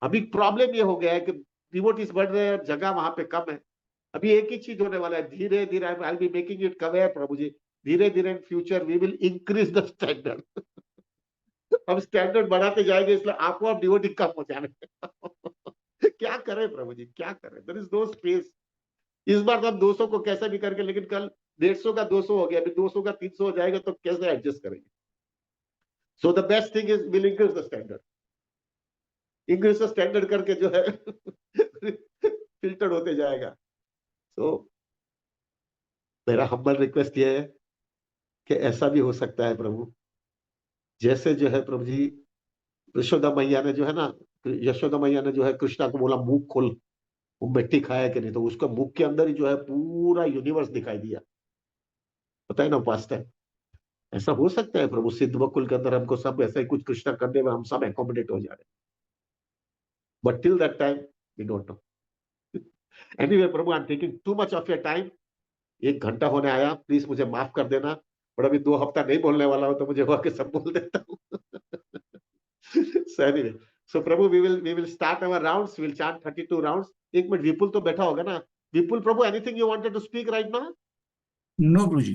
अभी प्रॉब्लम ये हो गया है कि डिवोटीज बढ़ रहे हैं और जगह वहां पे कम है। अभी एक ही चीज होने वाला है, धीरे धीरे आई बी मेकिंग इट कम है प्रभु जी, धीरे धीरे in future we will increase the standard. हम स्टैंडर्ड बढ़ाते जाएंगे, इसलिए आपको अब डिवोटी कम हो जाने। क्या करें प्रभु जी, क्या करें, देयर इज नो स्पेस। इस बार तो हम 200 को कैसे भी करके, लेकिन कल 150 का 200 हो गया, अभी 200 का 300 हो जाएगा, तो कैसे एडजस्ट करेंगे। So the best thing is will increase the standard, increase the standard करके जो है फिल्टर होते जाएगा। तो मेरा हम्बल रिक्वेस्ट ये है कि ऐसा भी हो सकता है प्रभु, जैसे जो है प्रभु जी यशोदा मैया ने जो है ना, यशोदा मैया ने जो है कृष्णा को बोला मुंह खोल, वो मिट्टी खाया कि नहीं, तो उसका मुख के अंदर ही जो है पूरा यूनिवर्स दिखाई दिया। पता है ना पास्ट है, ऐसा हो सकता है प्रभु सिद्ध वकुल के अंदर हमको सब ऐसा ही कुछ कृष्णा करने में हम सब एकोमोडेट हो जा रहे हैं, but till that time we don't know. Anyway प्रभु, I am taking too much of your time. 1 घंटा होने आया, प्लीज मुझे माफ कर देना, और अभी 2 हफ्ता नहीं बोलने वाला हूं तो मुझे हुआ कि सब बोल देता हूँ। So anyway, so Prabhu, we will start our rounds, we'll chant 32 rounds। 1 minute, विपुल तो बैठा होगा ना? विपुल प्रभु, anything you wanted to speak right now? No, Guruji.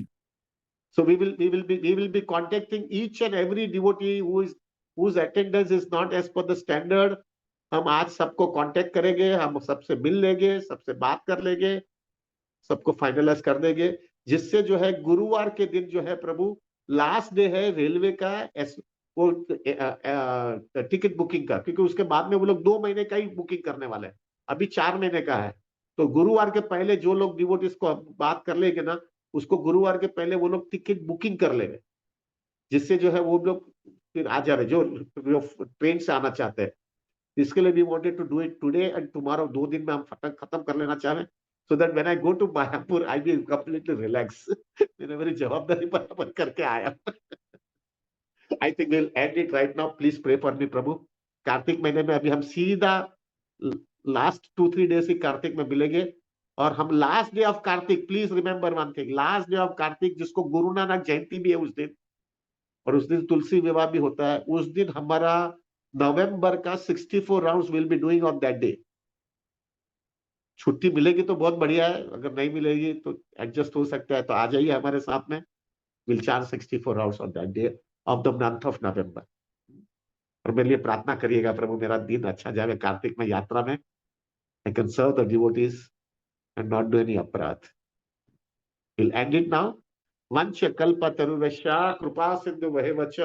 So we will be contacting each and every devotee whose attendance is not as per the standard। हम आज सबको contact करेंगे, हम सबसे मिल लेंगे, सबसे बात कर लेंगे, सबको फाइनलाइज कर देंगे, जिससे जो है गुरुवार के दिन जो है प्रभु लास्ट डे है रेलवे का वो टिकट बुकिंग का, क्योंकि उसके बाद में वो लोग 2 महीने का ही बुकिंग करने वाले हैं, अभी 4 महीने का है। तो गुरुवार के पहले जो लोग डिवोटीज को बात कर लेंगे ना, उसको गुरुवार के पहले वो लोग टिकट बुकिंग कर लेंगे, जिससे जो है वो लोग फिर आ जा रहे जो ट्रेन से आना चाहते हैं। इसके लिए we wanted to do it today and tomorrow, 2 दिन में हम खत्म कर लेना चाह रहे हैं, so that when I go to Mayapur I be completely relax. मैंने मेरी जवाबदारी बराबर करके आया। I think will end it right now, please pray for me prabhu. Kartik महीने में अभी हम सीधा लास्ट 2-3 डेज ही कार्तिक में मिलेंगे, और हम last day of Kartik, please remember one thing, last day of Kartik जिसको गुरु नानक जयंती भी है उस दिन, और उस दिन तुलसी विवाह भी होता है, उस दिन हमारा नवंबर का 64 rounds will be doing on that day. छुट्टी मिलेगी तो बहुत बढ़िया है, अगर नहीं मिलेगी तो एडजस्ट हो सकता है, तो आ जाइए हमारे साथ में। Will charge 64 rounds on that day of the month of November. और मेरे लिए प्रार्थना करिएगा प्रभु, मेरा दिन अच्छा जाए कार्तिक में यात्रा में, I can serve the devotees and not do any aparadh. Will end it now. वंश कल्पतरुश्च कृपा सिंधु वैवच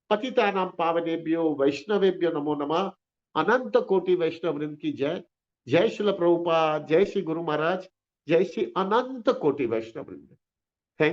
पतितानां पावनेभ्यो वैष्णवेभ्यो नमो नमः। अनंत कोटि वैष्णव वृंद की जय। जय श्रील प्रभुपाद, जय श्री गुरु महाराज, जय श्री अनंत कोटि वैष्णव वृंद।